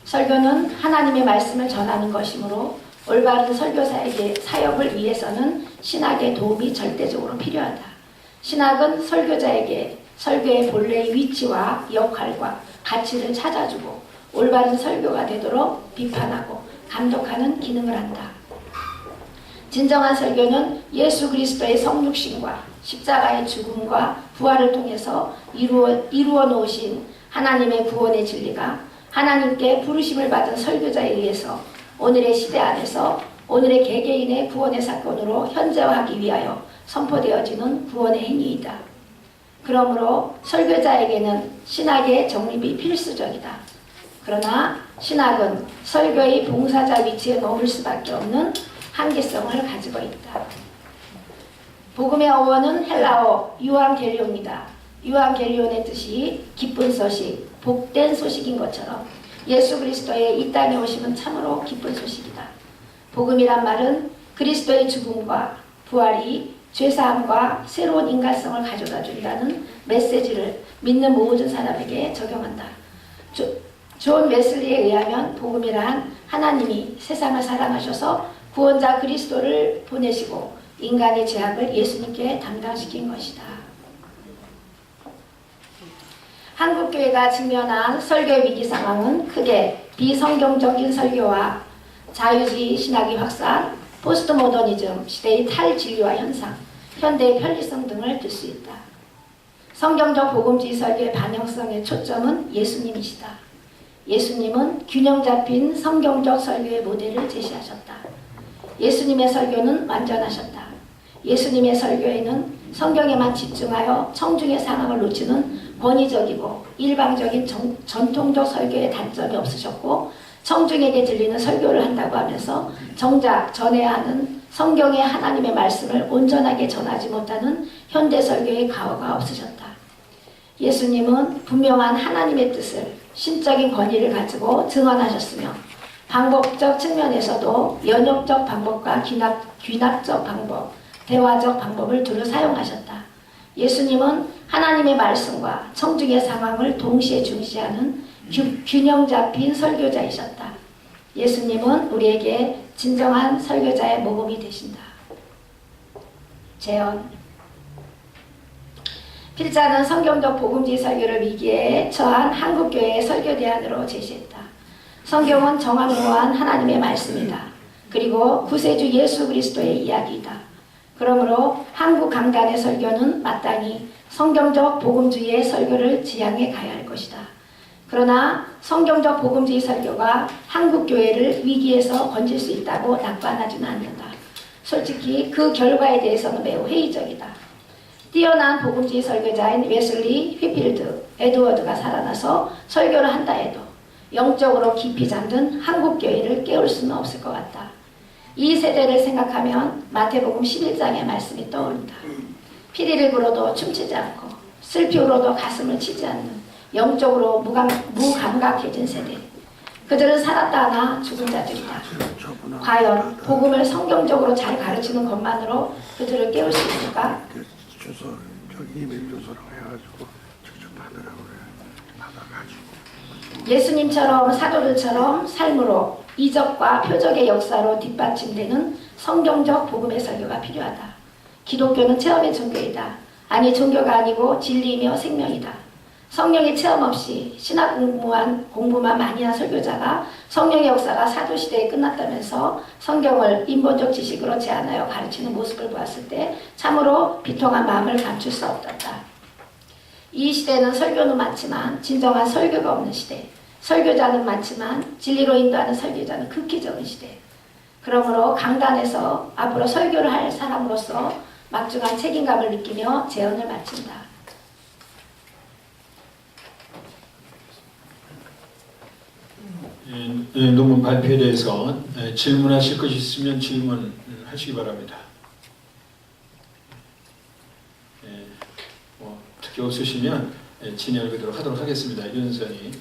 S5: 설교는 하나님의 말씀을 전하는 것이므로 올바른 설교사에게 사역을 위해서는 신학의 도움이 절대적으로 필요하다. 신학은 설교자에게 설교의 본래의 위치와 역할과 가치를 찾아주고 올바른 설교가 되도록 비판하고 감독하는 기능을 한다. 진정한 설교는 예수 그리스도의 성육신과 십자가의 죽음과 부활을 통해서 이루어 놓으신 하나님의 구원의 진리가 하나님께 부르심을 받은 설교자에 의해서 오늘의 시대 안에서 오늘의 개개인의 구원의 사건으로 현재화하기 위하여 선포되어지는 구원의 행위이다. 그러므로 설교자에게는 신학의 정립이 필수적이다. 그러나 신학은 설교의 봉사자 위치에 머물 수밖에 없는 한계성을 가지고 있다. 복음의 어원은 헬라어 유앙겔리온이다. 유앙겔리온의 뜻이 기쁜 소식, 복된 소식인 것처럼 예수 그리스도의 이 땅에 오심은 참으로 기쁜 소식이다. 복음이란 말은 그리스도의 죽음과 부활이 죄사함과 새로운 인간성을 가져다 준다는 메시지를 믿는 모든 사람에게 적용한다. 존 웨슬리에 의하면 복음이란 하나님이 세상을 사랑하셔서 구원자 그리스도를 보내시고 인간의 죄악을 예수님께 담당시킨 것이다. 한국교회가 직면한 설교의 위기 상황은 크게 비성경적인 설교와 자유주의 신학의 확산, 포스트모더니즘 시대의 탈진리화 현상, 현대의 편리성 등을 들 수 있다. 성경적 복음주의 설교의 반영성의 초점은 예수님이시다. 예수님은 균형 잡힌 성경적 설교의 모델을 제시하셨다. 예수님의 설교는 완전하셨다. 예수님의 설교에는 성경에만 집중하여 청중의 상황을 놓치는 권위적이고 일방적인 전통적 설교의 단점이 없으셨고 청중에게 들리는 설교를 한다고 하면서 정작 전해야 하는 성경의 하나님의 말씀을 온전하게 전하지 못하는 현대 설교의 가오가 없으셨다. 예수님은 분명한 하나님의 뜻을 신적인 권위를 가지고 증언하셨으며 방법적 측면에서도 연역적 방법과 귀납적 방법, 대화적 방법을 두루 사용하셨다. 예수님은 하나님의 말씀과 청중의 상황을 동시에 중시하는 균형 잡힌 설교자이셨다. 예수님은 우리에게 진정한 설교자의 모범이 되신다. 재현. 필자는 성경적 복음주의 설교를 위기에 처한 한국교회의 설교 대안으로 제시했다. 성경은 정확무한 하나님의 말씀이다. 그리고 구세주 예수 그리스도의 이야기이다. 그러므로 한국 강단의 설교는 마땅히 성경적 복음주의의 설교를 지향해 가야 할 것이다. 그러나 성경적 복음주의 설교가 한국 교회를 위기에서 건질 수 있다고 낙관하지는 않는다. 솔직히 그 결과에 대해서는 매우 회의적이다. 뛰어난 복음주의 설교자인 웨슬리, 휘필드, 에드워드가 살아나서 설교를 한다 해도 영적으로 깊이 잠든 한국 교회를 깨울 수는 없을 것 같다. 이 세대를 생각하면 마태복음 11장의 말씀이 떠오른다. 피리를 불어도 춤추지 않고 슬피 울어도 가슴을 치지 않는 영적으로 무감각해진 세대. 그들은 살았다 하나 죽은 자들이다. 과연 복음을 성경적으로 잘 가르치는 것만으로 그들을 깨울 수 있을까?
S6: 주소 이메일 주소라고 해가지고 직접 받으라고 그래. 받아가지고.
S5: 예수님처럼 사도들처럼 삶으로 이적과 표적의 역사로 뒷받침되는 성경적 복음의 설교가 필요하다. 기독교는 체험의 종교이다. 아니 종교가 아니고 진리이며 생명이다. 성령의 체험 없이 신학 공부만 많이 한 설교자가 성령의 역사가 사도시대에 끝났다면서 성경을 인본적 지식으로 제한하여 가르치는 모습을 보았을 때 참으로 비통한 마음을 감출 수 없었다. 이 시대는 설교는 많지만 진정한 설교가 없는 시대. 설교자는 많지만 진리로 인도하는 설교자는 극히 적은 시대. 그러므로 강단에서 앞으로 설교를 할 사람으로서 막중한 책임감을 느끼며 제언을 마친다.
S1: 논문 발표에 대해서 질문하실 것이 있으면 질문하시기 바랍니다. 특히 없으시면 진행하도록 하도록 하겠습니다. 유은선이.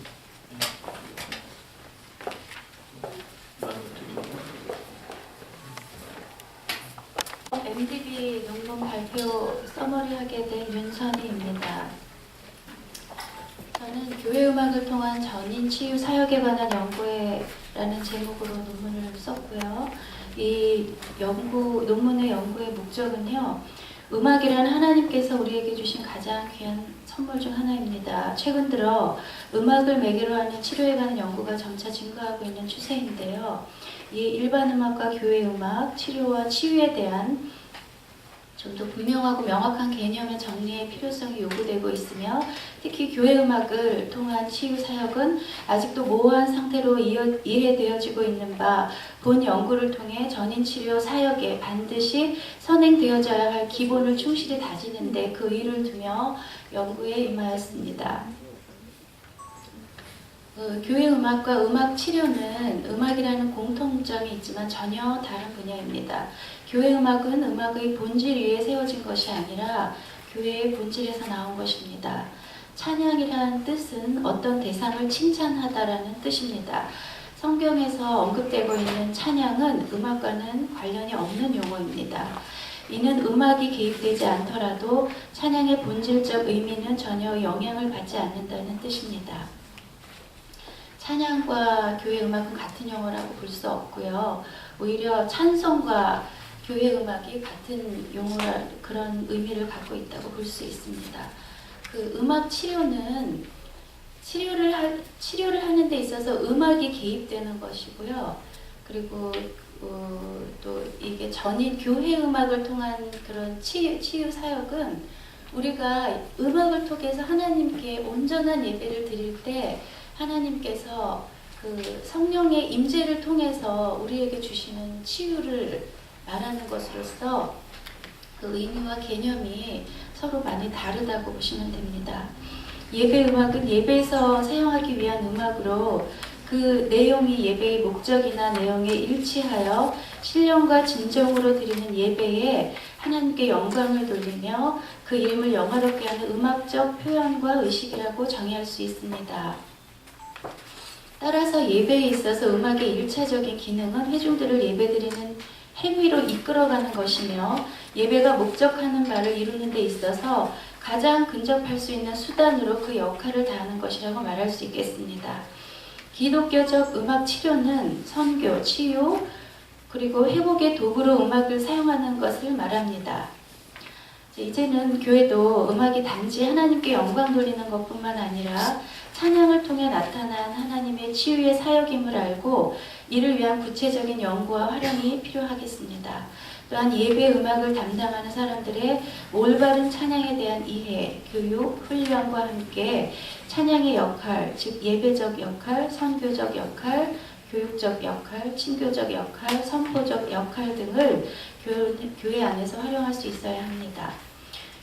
S10: MDB 논문 발표 서머리하게 된 윤선희입니다. 저는 교회 음악을 통한 전인 치유 사역에 관한 연구에라는 제목으로 논문을 썼고요. 이 논문의 연구의 목적은요. 음악이란 하나님께서 우리에게 주신 가장 귀한 선물 중 하나입니다. 최근 들어 음악을 매개로 하는 치료에 관한 연구가 점차 증가하고 있는 추세인데요. 이 일반 음악과 교회 음악, 치료와 치유에 대한 좀 더 분명하고 명확한 개념의 정리의 필요성이 요구되고 있으며 특히 교회 음악을 통한 치유 사역은 아직도 모호한 상태로 이해되어지고 있는 바 본 연구를 통해 전인 치료 사역에 반드시 선행되어져야 할 기본을 충실히 다지는 데 그 의의를 두며 연구에 임하였습니다. 교회 음악과 음악 치료는 음악이라는 공통점이 있지만 전혀 다른 분야입니다. 교회 음악은 음악의 본질 위에 세워진 것이 아니라 교회의 본질에서 나온 것입니다. 찬양이라는 뜻은 어떤 대상을 칭찬하다라는 뜻입니다. 성경에서 언급되고 있는 찬양은 음악과는 관련이 없는 용어입니다. 이는 음악이 개입되지 않더라도 찬양의 본질적 의미는 전혀 영향을 받지 않는다는 뜻입니다. 찬양과 교회 음악은 같은 용어라고 볼 수 없고요. 오히려 찬송과 교회 음악이 같은 용어라 그런 의미를 갖고 있다고 볼 수 있습니다. 그 음악 치료는 치료를 하는 데 있어서 음악이 개입되는 것이고요. 그리고 또 이게 전인 교회 음악을 통한 그런 치유 사역은 우리가 음악을 통해서 하나님께 온전한 예배를 드릴 때 하나님께서 그 성령의 임재를 통해서 우리에게 주시는 치유를 말하는 것으로서 그 의미와 개념이 서로 많이 다르다고 보시면 됩니다. 예배 음악은 예배에서 사용하기 위한 음악으로 그 내용이 예배의 목적이나 내용에 일치하여 신령과 진정으로 드리는 예배에 하나님께 영광을 돌리며 그 이름을 영화롭게 하는 음악적 표현과 의식이라고 정의할 수 있습니다. 따라서 예배에 있어서 음악의 일차적인 기능은 회중들을 예배드리는 행위로 이끌어가는 것이며 예배가 목적하는 바를 이루는 데 있어서 가장 근접할 수 있는 수단으로 그 역할을 다하는 것이라고 말할 수 있겠습니다. 기독교적 음악 치료는 선교, 치유, 그리고 회복의 도구로 음악을 사용하는 것을 말합니다. 이제는 교회도 음악이 단지 하나님께 영광 돌리는 것뿐만 아니라 찬양을 통해 나타난 하나님의 치유의 사역임을 알고 이를 위한 구체적인 연구와 활용이 필요하겠습니다. 또한 예배 음악을 담당하는 사람들의 올바른 찬양에 대한 이해, 교육, 훈련과 함께 찬양의 역할, 즉 예배적 역할, 선교적 역할, 교육적 역할, 친교적 역할, 선포적 역할 등을 교회 안에서 활용할 수 있어야 합니다.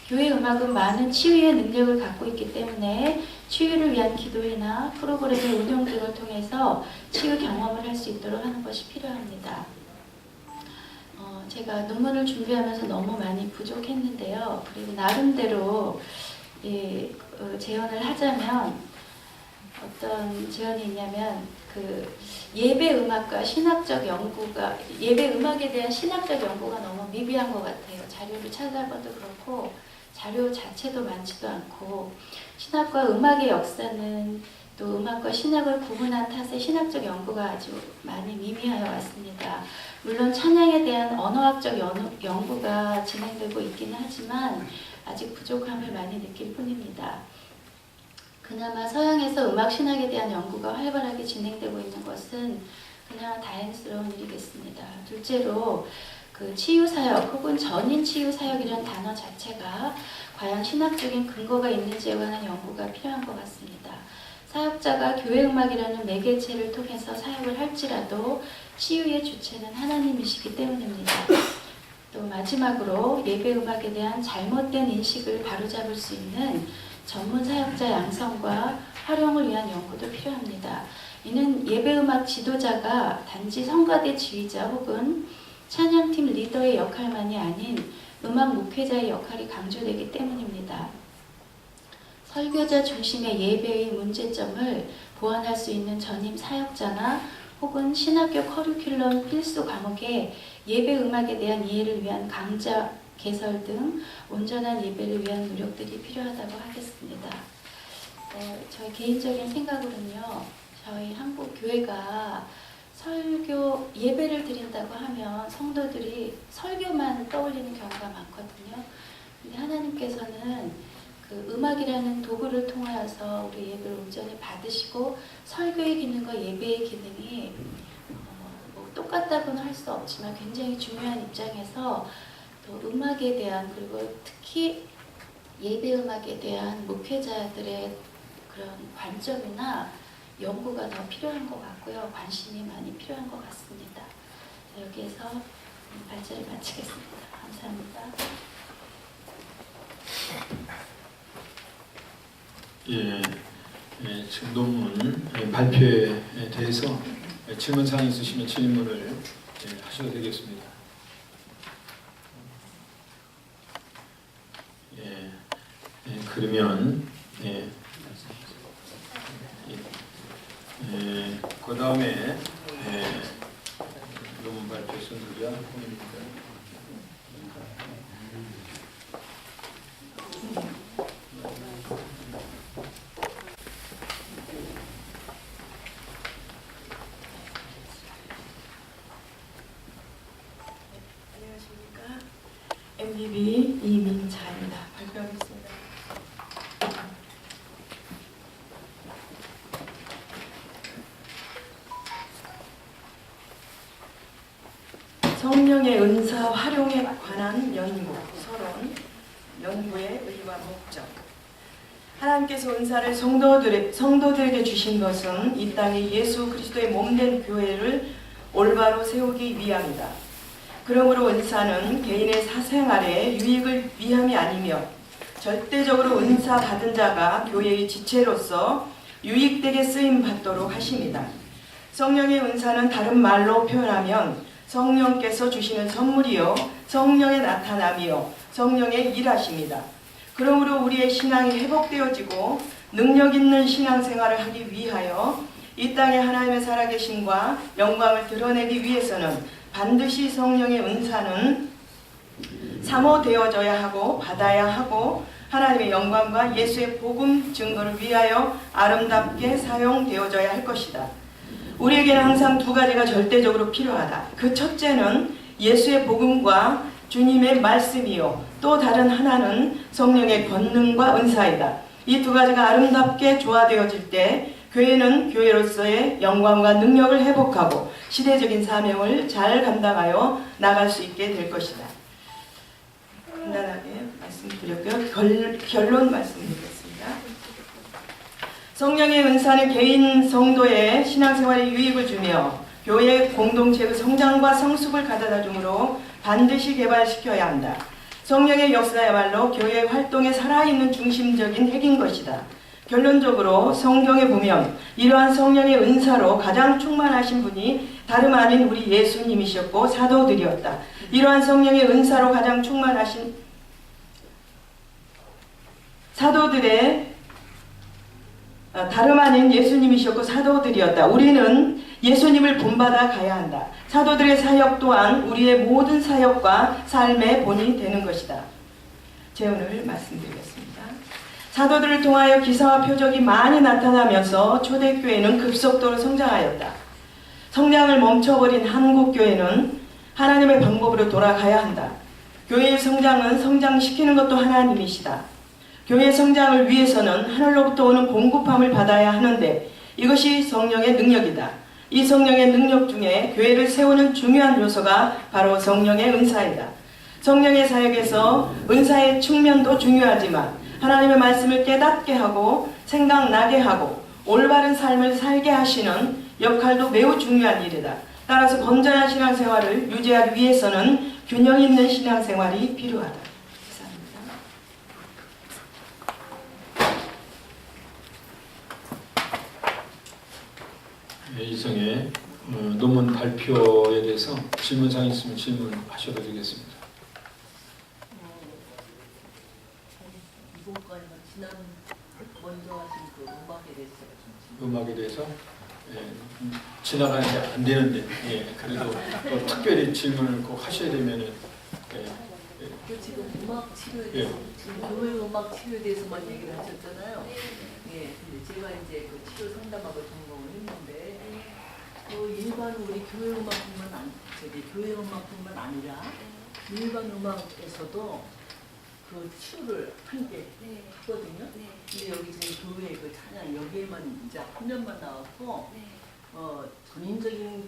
S10: 교회 음악은 많은 치유의 능력을 갖고 있기 때문에 치유를 위한 기도회나 프로그램의 운영 등을 통해서 치유 경험을 할 수 있도록 하는 것이 필요합니다. 제가 논문을 준비하면서 너무 많이 부족했는데요. 그리고 나름대로 재현을 하자면 어떤 제언이 있냐면 예배 음악과 신학적 연구가 예배 음악에 대한 신학적 연구가 너무 미비한 것 같아요. 자료를 찾아봐도 그렇고 자료 자체도 많지도 않고 신학과 음악의 역사는 또 음악과 신학을 구분한 탓에 신학적 연구가 아주 많이 미미하여 왔습니다. 물론 찬양에 대한 언어학적 연구가 진행되고 있기는 하지만 아직 부족함을 많이 느낄 뿐입니다. 그나마 서양에서 음악 신학에 대한 연구가 활발하게 진행되고 있는 것은 그나마 다행스러운 일이겠습니다. 둘째로 치유사역 혹은 전인치유사역이라는 단어 자체가 과연 신학적인 근거가 있는지에 관한 연구가 필요한 것 같습니다. 사역자가 교회음악이라는 매개체를 통해서 사역을 할지라도 치유의 주체는 하나님이시기 때문입니다. 또 마지막으로 예배음악에 대한 잘못된 인식을 바로잡을 수 있는 전문 사역자 양성과 활용을 위한 연구도 필요합니다. 이는 예배음악 지도자가 단지 성가대 지휘자 혹은 찬양팀 리더의 역할만이 아닌 음악 목회자의 역할이 강조되기 때문입니다. 설교자 중심의 예배의 문제점을 보완할 수 있는 전임 사역자나 혹은 신학교 커리큘럼 필수 과목에 예배 음악에 대한 이해를 위한 강좌 개설 등 온전한 예배를 위한 노력들이 필요하다고 하겠습니다. 저희 개인적인 생각으로는요, 저희 한국 교회가 설교 예배를 드린다고 하면 성도들이 설교만 떠올리는 경우가 많거든요. 근데 하나님께서는 음악이라는 도구를 통하여서 우리 예배를 온전히 받으시고 설교의 기능과 예배의 기능이 똑같다고는 할 수 없지만 굉장히 중요한 입장에서 또 음악에 대한 그리고 특히 예배 음악에 대한 목회자들의 그런 관점이나 연구가 더 필요한 것 같고요. 관심이 많이 필요한 것 같습니다. 여기에서 발제를 마치겠습니다. 감사합니다.
S1: 지금 논문 발표에 대해서 질문사항 있으시면 질문을 하셔도 되겠습니다. 그러면 그 다음에 논문 발표 순서가 홍입니다.
S3: 안녕하십니까. MBB 이민자입니다. 발표하겠습니다. 성령의 은사 활용에 관한 연구, 서론, 연구의 의의와 목적. 하나님께서 은사를 성도들에게 주신 것은 이 땅에 예수 그리스도의 몸된 교회를 올바로 세우기 위함이다. 그러므로 은사는 개인의 사생활에 유익을 위함이 아니며 절대적으로 은사 받은 자가 교회의 지체로서 유익되게 쓰임 받도록 하십니다. 성령의 은사는 다른 말로 표현하면 성령께서 주시는 선물이요 성령의 나타남이요 성령의 일하십니다. 그러므로 우리의 신앙이 회복되어지고 능력 있는 신앙생활을 하기 위하여 이 땅에 하나님의 살아계심과 영광을 드러내기 위해서는 반드시 성령의 은사는 사모되어져야 하고 받아야 하고 하나님의 영광과 예수의 복음 증거를 위하여 아름답게 사용되어져야 할 것이다. 우리에게는 항상 두 가지가 절대적으로 필요하다. 그 첫째는 예수의 복음과 주님의 말씀이요. 또 다른 하나는 성령의 권능과 은사이다. 이 두 가지가 아름답게 조화되어질 때 교회는 교회로서의 영광과 능력을 회복하고 시대적인 사명을 잘 감당하여 나갈 수 있게 될 것이다. 간단하게 말씀드렸고요. 결론 말씀드리겠습니다. 성령의 은사는 개인 성도의 신앙생활에 유익을 주며 교회 공동체의 성장과 성숙을 가져다 주므로 반드시 개발시켜야 한다. 성령의 역사야말로 교회 활동에 살아있는 중심적인 핵인 것이다. 결론적으로 성경에 보면 이러한 성령의 은사로 가장 충만하신 분이 다름 아닌 우리 예수님이셨고 사도들이었다. 이러한 성령의 은사로 가장 충만하신 사도들의 다름 아닌 예수님이셨고 사도들이었다. 우리는 예수님을 본받아 가야 한다. 사도들의 사역 또한 우리의 모든 사역과 삶의 본이 되는 것이다. 재언을 말씀드리겠습니다. 사도들을 통하여 기사와 표적이 많이 나타나면서 초대교회는 급속도로 성장하였다. 성장을 멈춰버린 한국교회는 하나님의 방법으로 돌아가야 한다. 교회의 성장은 성장시키는 것도 하나님이시다. 교회의 성장을 위해서는 하늘로부터 오는 공급함을 받아야 하는데 이것이 성령의 능력이다. 이 성령의 능력 중에 교회를 세우는 중요한 요소가 바로 성령의 은사이다. 성령의 사역에서 은사의 측면도 중요하지만 하나님의 말씀을 깨닫게 하고 생각나게 하고 올바른 삶을 살게 하시는 역할도 매우 중요한 일이다. 따라서 건전한 신앙생활을 유지하기 위해서는 균형 있는 신앙생활이 필요하다. 감사합니다.
S1: 이성의 논문 발표에 대해서 질문사항 있으면 질문하셔도 되겠습니다.
S11: 이번 거는 지난 먼저 하신 그
S1: 음악에 대해서 지나가는 게 안 되는데 그래도 또 특별히 질문을 꼭 하셔야 되면은
S11: 지금 음악 치료에 대해서 지금 교회 음악 치료에 대해서만 얘기를 하셨잖아요. 예, 근데 제가 이제 그 치료 상담학을 전공을 했는데 일반 우리 교회 음악뿐만 아니라 일반 음악에서도 그 치료를 함께 하거든요. 근데 여기 저희 교회 그 찬양 여기에만 이제 한 년만 나왔고 전인적인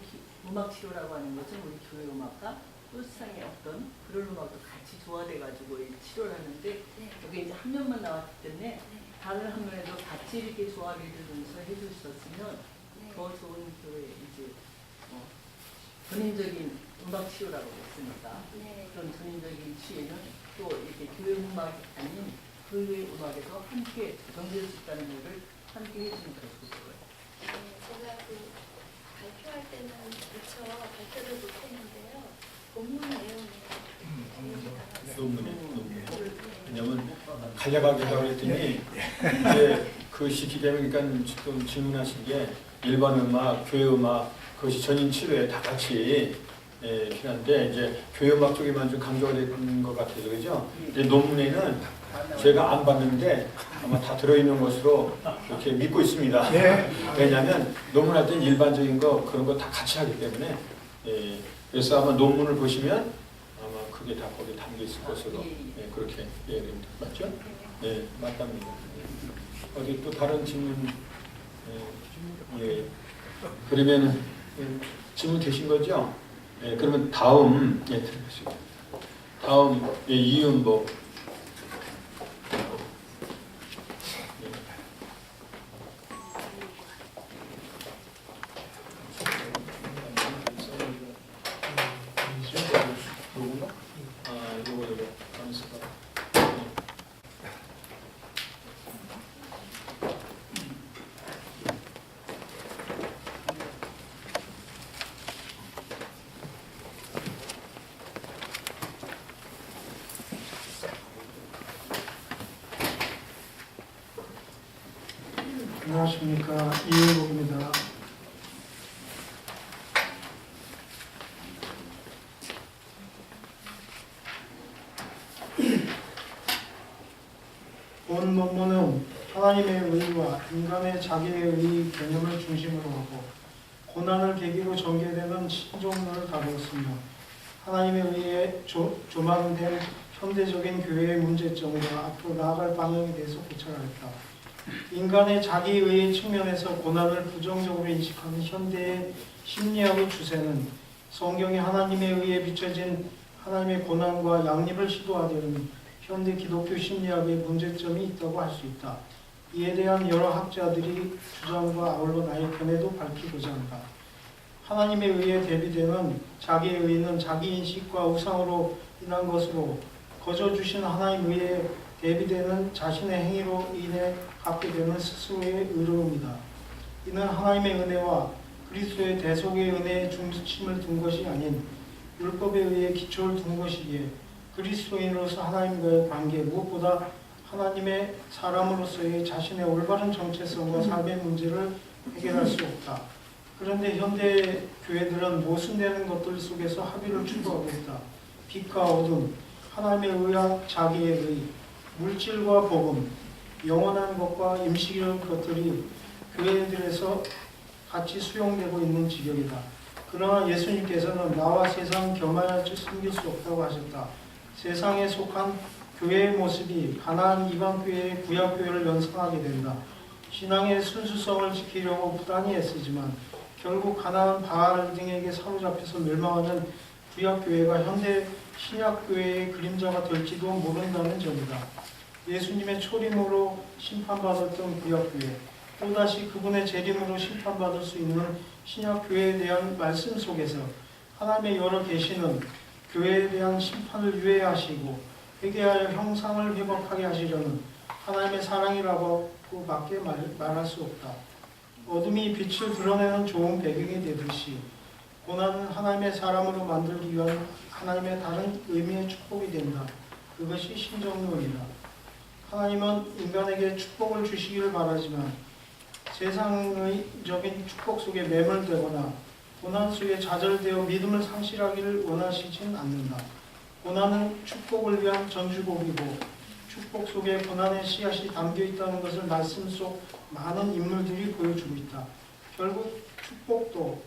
S11: 음악 치료라고 하는 것은 우리 교회 음악과 또 세상의 어떤 그런 음악도 같이 조화돼가지고 치료를 하는데 여기 이제 한 년만 나왔기 때문에 다른 한 면에도 같이 이렇게 조합을 이루면서 해주셨으면 더 좋은 교회 이제 전인적인 음악 치료라고 했으니까 그런 전인적인 치유는 또 이렇게 교회 음악 아닌 교회 음악에서 함께 적용될 수 있다는 것을 함께 해주면 더 좋을 거예요.
S5: 제가 그 발표할 때는 미처 발표를 못했는데요. 본문 내용이
S1: 논문에 왜냐면 간략하게 하라고 했더니 이제 그 시기 되면 그러니까 지금 질문하신 게 일반 음악, 교회 음악 그것이 전인 치료에 다 같이 필요한데 이제 교회 음악 쪽에만 좀 강조가 되는 것 같아서 그죠? 이제 논문에는 제가 안 봤는데 아마 다 들어있는 것으로 이렇게 믿고 있습니다. 왜냐하면 논문할 때는 일반적인 거 그런 거 다 같이 하기 때문에 그래서 아마 논문을 보시면 아마 그게 다 거기에 담겨 있을 것으로 그렇게 됩니다. 맞죠? 네, 맞답니다. 어디 또 다른 질문? 그러면 질문 되신 거죠? 그러면 다음 들어보시죠. 다음 이윤복.
S12: 안녕하십니까, 이윤복입니다. 본 논문은 하나님의 의와 인간의 자기의 의 개념을 중심으로 하고 고난을 계기로 전개되는 신종론을 다루었으며 하나님에 의해 조망된 현대적인 교회의 문제점과 앞으로 나아갈 방향에 대해서 고찰하였다. 인간의 자기의의 측면에서 고난을 부정적으로 인식하는 현대의 심리학의 추세는 성경에 하나님에 의해 비춰진 하나님의 고난과 양립을 시도하려는 현대 기독교 심리학의 문제점이 있다고 할 수 있다. 이에 대한 여러 학자들이 주장과 아울러 나의 견해도 밝히고자 한다. 하나님에 의해 대비되는 자기의 의는 자기인식과 우상으로 인한 것으로 거저 주신 하나님에 의해 대비되는 자신의 행위로 인해 갖게 되는 스스로의 의로움이다. 이는 하나님의 은혜와 그리스도의 대속의 은혜에 중심을 둔 것이 아닌 율법에 의해 기초를 둔 것이기에 그리스도인으로서 하나님과의 관계, 무엇보다 하나님의 사람으로서의 자신의 올바른 정체성과 삶의 문제를 해결할 수 없다. 그런데 현대 교회들은 모순되는 것들 속에서 합의를 추구하고 있다. 빛과 어둠, 하나님의 의와 자기의 의, 물질과 복음, 영원한 것과 임시적인 것들이 교회들에서 같이 수용되고 있는 지경이다. 그러나 예수님께서는 나와 세상 겸하여 섬길 수 없다고 하셨다. 세상에 속한 교회의 모습이 가나안 이방교회의 구약교회를 연상하게 된다. 신앙의 순수성을 지키려고 부단히 애쓰지만 결국 가나안 바알 등에게 사로잡혀서 멸망하는 구약교회가 현대 신약교회의 그림자가 될지도 모른다는 점이다. 예수님의 초림으로 심판받았던 구약교회, 또다시 그분의 재림으로 심판받을 수 있는 신약교회에 대한 말씀 속에서 하나님의 여러 계시는 교회에 대한 심판을 유예하시고 회개하여 형상을 회복하게 하시려는 하나님의 사랑이라고 밖에 말할 수 없다. 어둠이 빛을 드러내는 좋은 배경이 되듯이 고난은 하나님의 사람으로 만들기 위한 하나님의 다른 의미의 축복이 된다. 그것이 신정론이다. 하나님은 인간에게 축복을 주시기를 바라지만 세상의적인 축복 속에 매몰되거나 고난 속에 좌절되어 믿음을 상실하기를 원하시진 않는다. 고난은 축복을 위한 전주곡이고 축복 속에 고난의 씨앗이 담겨 있다는 것을 말씀 속 많은 인물들이 보여주고 있다. 결국 축복도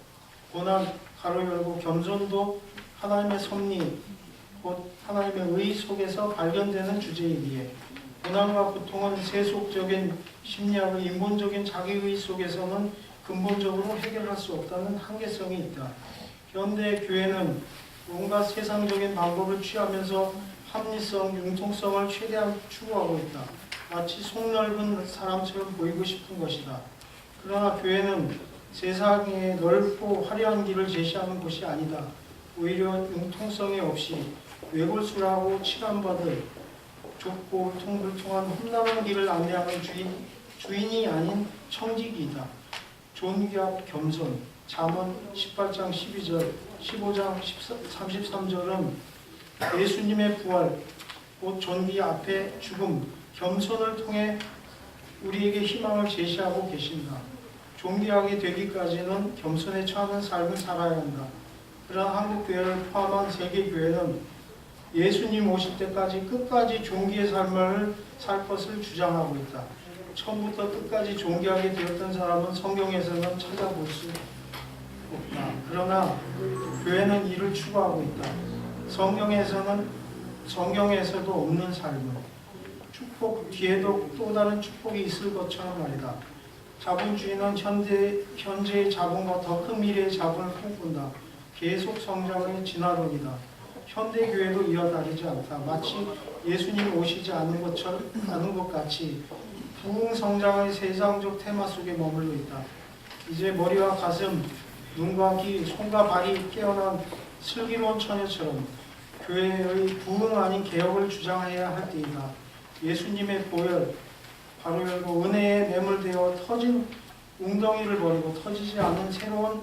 S12: 고난 가로 열고 겸손도 하나님의 섭리 곧 하나님의 의 속에서 발견되는 주제이기에 고난과 고통은 세속적인 심리학의 인본적인 자기의 속에서는 근본적으로 해결할 수 없다는 한계성이 있다. 현대 교회는 온갖 세상적인 방법을 취하면서 합리성, 융통성을 최대한 추구하고 있다. 마치 속넓은 사람처럼 보이고 싶은 것이다. 그러나 교회는 세상에 넓고 화려한 길을 제시하는 곳이 아니다. 오히려 융통성이 없이 외골수라고 칭함받을 좁고 울퉁불퉁한 험난한 길을 안내하는 주인이 아닌 청지기이다. 존귀합 겸손, 잠언 18장 12절, 15장 33절은 예수님의 부활, 곧 존귀 앞에 죽음, 겸손을 통해 우리에게 희망을 제시하고 계신다. 존귀하게 되기까지는 겸손에 처하는 삶을 살아야 한다. 그러나 한국교회를 포함한 세계교회는 예수님 오실 때까지 끝까지 존귀의 삶을 살 것을 주장하고 있다. 처음부터 끝까지 존귀하게 되었던 사람은 성경에서는 찾아볼 수 없다. 그러나 교회는 이를 추구하고 있다. 성경에서도 없는 삶을 축복 뒤에도 또 다른 축복이 있을 것처럼 말이다. 자본주의는 현재의 자본과 더 큰 미래의 자본을 꿈꾼다. 계속 성장의 진화론이다. 현대교회도 이와 다르지 않다. 마치 예수님 오시지 않은 것 같이 부흥성장의 세상적 테마 속에 머물러 있다. 이제 머리와 가슴, 눈과 귀, 손과 발이 깨어난 슬기로운 처녀처럼 교회의 부흥 아닌 개혁을 주장해야 할 때이다. 예수님의 보혈, 바로 열고 은혜에 매몰되어 터진 웅덩이를 버리고 터지지 않는 새로운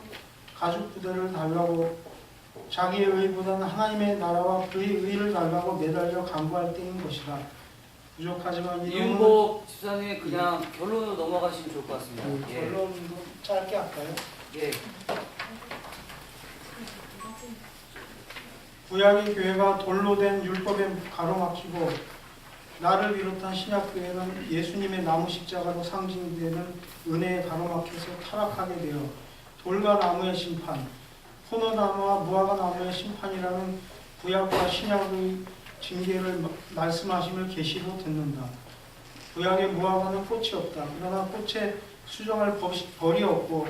S12: 가죽 부대를 달라고 자기의 의보다는 하나님의 나라와 그의 의를 달라고 매달려 간구할 때인 것이다. 부족하지만
S7: 이윤복 집사님 그냥 결론으로 넘어가시면 좋을 것 같습니다.
S12: 결론도 짧게 할까요?
S7: 예.
S12: 구약의 교회가 돌로 된 율법에 가로막히고 나를 비롯한 신약교회는 예수님의 나무 십자가로 상징되는 은혜에 가로막혀서 타락하게 되어 돌과 나무의 심판, 포도나무와 무화과 나무의 심판이라는 구약과 신약의 징계를 말씀하심을 계시로 듣는다. 구약의 무화과는 꽃이 없다. 그러나 꽃에 수정할 벌이 없고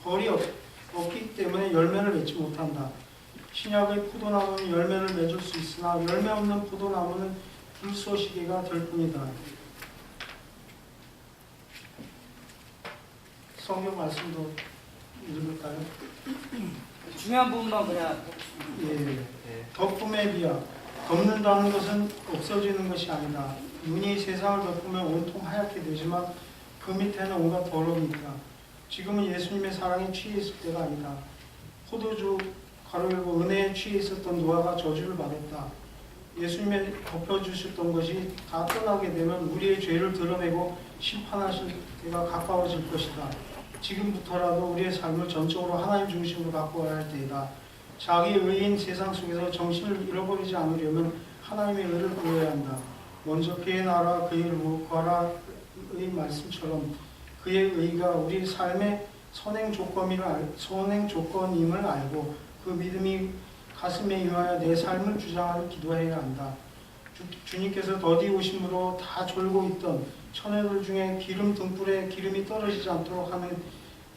S12: 벌이 없기 때문에 열매를 맺지 못한다. 신약의 포도나무는 열매를 맺을 수 있으나 열매 없는 포도나무는 불쏘시개가 될 뿐이다. 성경 말씀도 읽을까요?
S7: 중요한 부분만 그냥
S12: 예. 덮음에 비하 덮는다는 것은 없어지는 것이 아니다. 눈이 세상을 덮으면 온통 하얗게 되지만 그 밑에는 온갖 더러움이 있다. 지금은 예수님의 사랑에 취해 있을 때가 아니다. 포도주 가로 열고 은혜에 취해 있었던 노아가 저주를 받았다. 예수님의 덮어주셨던 것이 다 떠나게 되면 우리의 죄를 드러내고 심판하실 때가 가까워질 것이다. 지금부터라도 우리의 삶을 전적으로 하나님 중심으로 바꿔야 할 때이다. 자기 의인 세상 속에서 정신을 잃어버리지 않으려면 하나님의 의를 구해야 한다. 먼저 그의 나라 그의 일을 구하라의 말씀처럼 그의 의가 우리 삶의 선행 조건임을 알고 그 믿음이 가슴에 임하여 내 삶을 주장하려 기도해야 한다. 주님께서 더디 오심으로 다 졸고 있던 처녀들 중에 기름 등불에 기름이 떨어지지 않도록 하는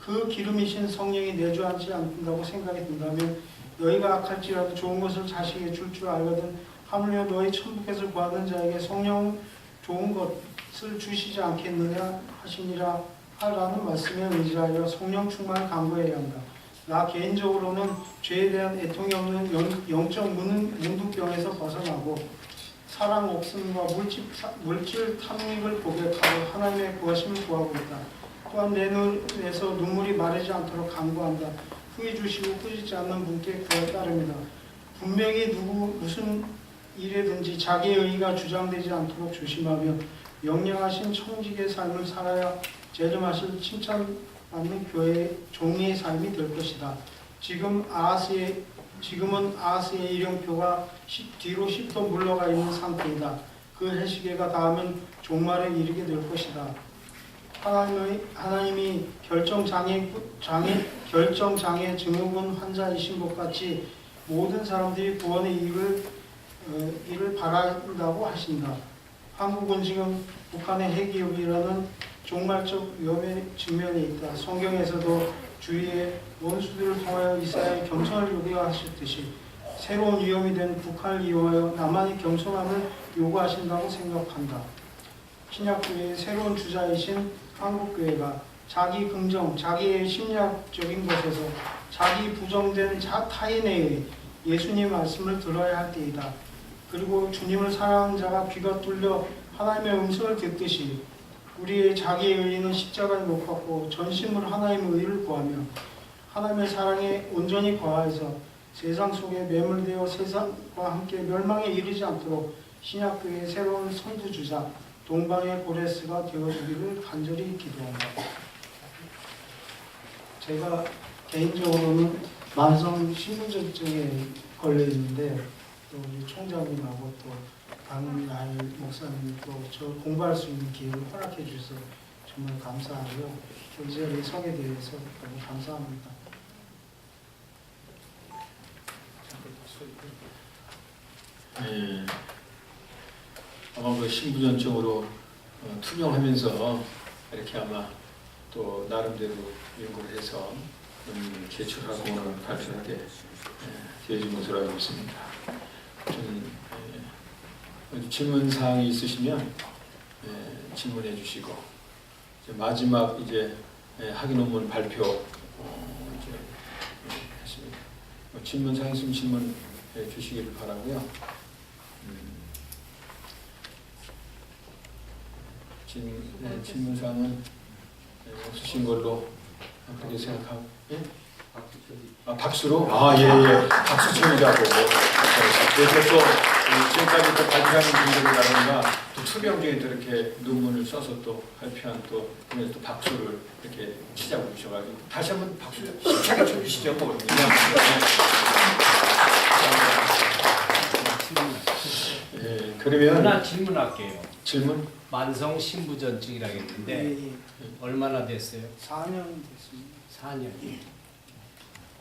S12: 그 기름이신 성령이 내주하지 않는다고 생각이 든다면 너희가 악할지라도 좋은 것을 자식에게 줄 줄 알거든 하물며 너희 천국에서 구하는 자에게 성령 좋은 것을 주시지 않겠느냐 하시니라 라는 말씀에 의지하여 성령 충만을 강구해야 한다. 나 개인적으로는 죄에 대한 애통이 없는 영적 문둥병에서 벗어나고 사랑 없음과 물질 탐닉을 고백하고 하나님의 구하심을 구하고 있다. 또한 내 눈에서 눈물이 마르지 않도록 간구한다. 후회 주시고 꾸짖지 않는 분께 구할 따릅니다. 분명히 무슨 일에든지 자기의 의의가 주장되지 않도록 조심하며 명령하신 청직의 삶을 살아야 재림하실 칭찬받는 교회의 종의 삶이 될 것이다. 지금은 아하스의 일령표가 뒤로 10도 물러가 있는 상태이다. 그 해시계가 닿으면 종말에 이르게 될 것이다. 하나님이 결정장애 증후군 환자이신 것 같이 모든 사람들이 구원의 일을 바란다고 하신다. 한국은 지금 북한의 핵기업이라는 종말적 위험에 직면해 있다. 성경에서도 주위의 원수들을 통하여 이스라엘 겸손을 요구하셨듯이 새로운 위험이 된 북한을 이용하여 남한의 겸손함을 요구하신다고 생각한다. 신약교회의 새로운 주자이신 한국교회가 자기 긍정, 자기의 심리학적인 것에서 자기 부정된 타인에 의해 예수님의 말씀을 들어야 할 때이다. 그리고 주님을 사랑하는 자가 귀가 뚫려 하나님의 음성을 듣듯이 우리의 자기의 의의는 십자가에 못 박고 전심으로 하나님의 의를 구하며 하나님의 사랑에 온전히 거하여서 세상 속에 매몰되어 세상과 함께 멸망에 이르지 않도록 신약교회의 새로운 선두주자 동방의 고레스가 되어주기를 간절히 기도합니다. 제가 개인적으로는 만성 신부전증에 걸려 있는데 또 우리 총장님하고 또 강나일 목사님이 또 저 공부할 수 있는 기회를 허락해 주셔서 정말 감사하고요. 또 이 자리에 서게 되어서 너무 감사합니다.
S1: 네. 아마 그 신부전증으로 투명하면서 이렇게 아마 또 나름대로 연구를 해서 제출하고 오늘 발표하게 되어진 것으로 알고 있습니다. 질문 사항이 있으시면 질문해 주시고 이제 마지막 이제 학위 논문 발표 이제 했습니다. 질문 사항 있으면 질문 주시기를 바라고요. 질문 사항은 없으신 걸로 그렇게 생각하고 예? 박수로? 예. 박수 쳐주자고. 그래서 또 지금까지 또 발표하는 분들이라든가 또 투병 중에 또 이렇게 논문을 써서 또 발표한 또 그래서 또 박수를 이렇게 치자고 주셔가지고 다시 한번 박수 힘차게 쳐주시죠. 예, 그러면
S13: 하나 질문할게요.
S1: 질문?
S13: 만성 신부전증이라고 했는데 얼마나 됐어요?
S12: 4년 됐습니다.
S4: 4년.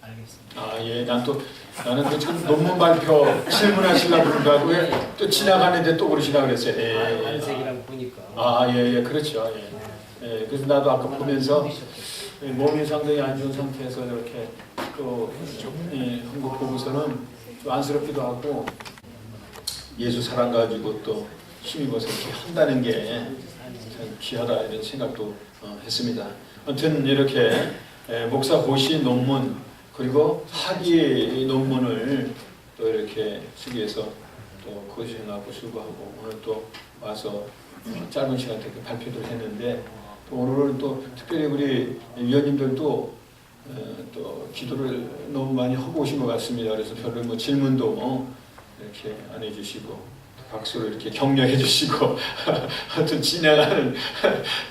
S4: 알겠습니다.
S1: 아, 예. 나는 그 참 논문 발표 질문하시려고 그런가 왜 또 지나가는데 또 그러시나 그랬어요. 예.
S4: 안색이라고 보니까.
S1: 아, 예, 예. 그렇죠. 예. 예. 그래서 나도 아까 보면서 몸이 상당히 안 좋은 상태에서 이렇게 또 한국 보고서는 좀 안쓰럽기도 하고 예수 사랑 가지고 또 힘입어서 이렇게 한다는 게 참 귀하다 이런 생각도 했습니다. 아무튼 이렇게 목사 고시 논문 그리고 학위 논문을 또 이렇게 쓰기 위해서 또 고생하고 수고하고 오늘 또 와서 짧은 시간 동안 발표를 했는데 또 오늘은 또 특별히 우리 위원님들도 또 기도를 너무 많이 하고 오신 것 같습니다. 그래서 별로 뭐 질문도 이렇게 안 해주시고 박수로 이렇게 격려해 주시고 하여튼 진행하는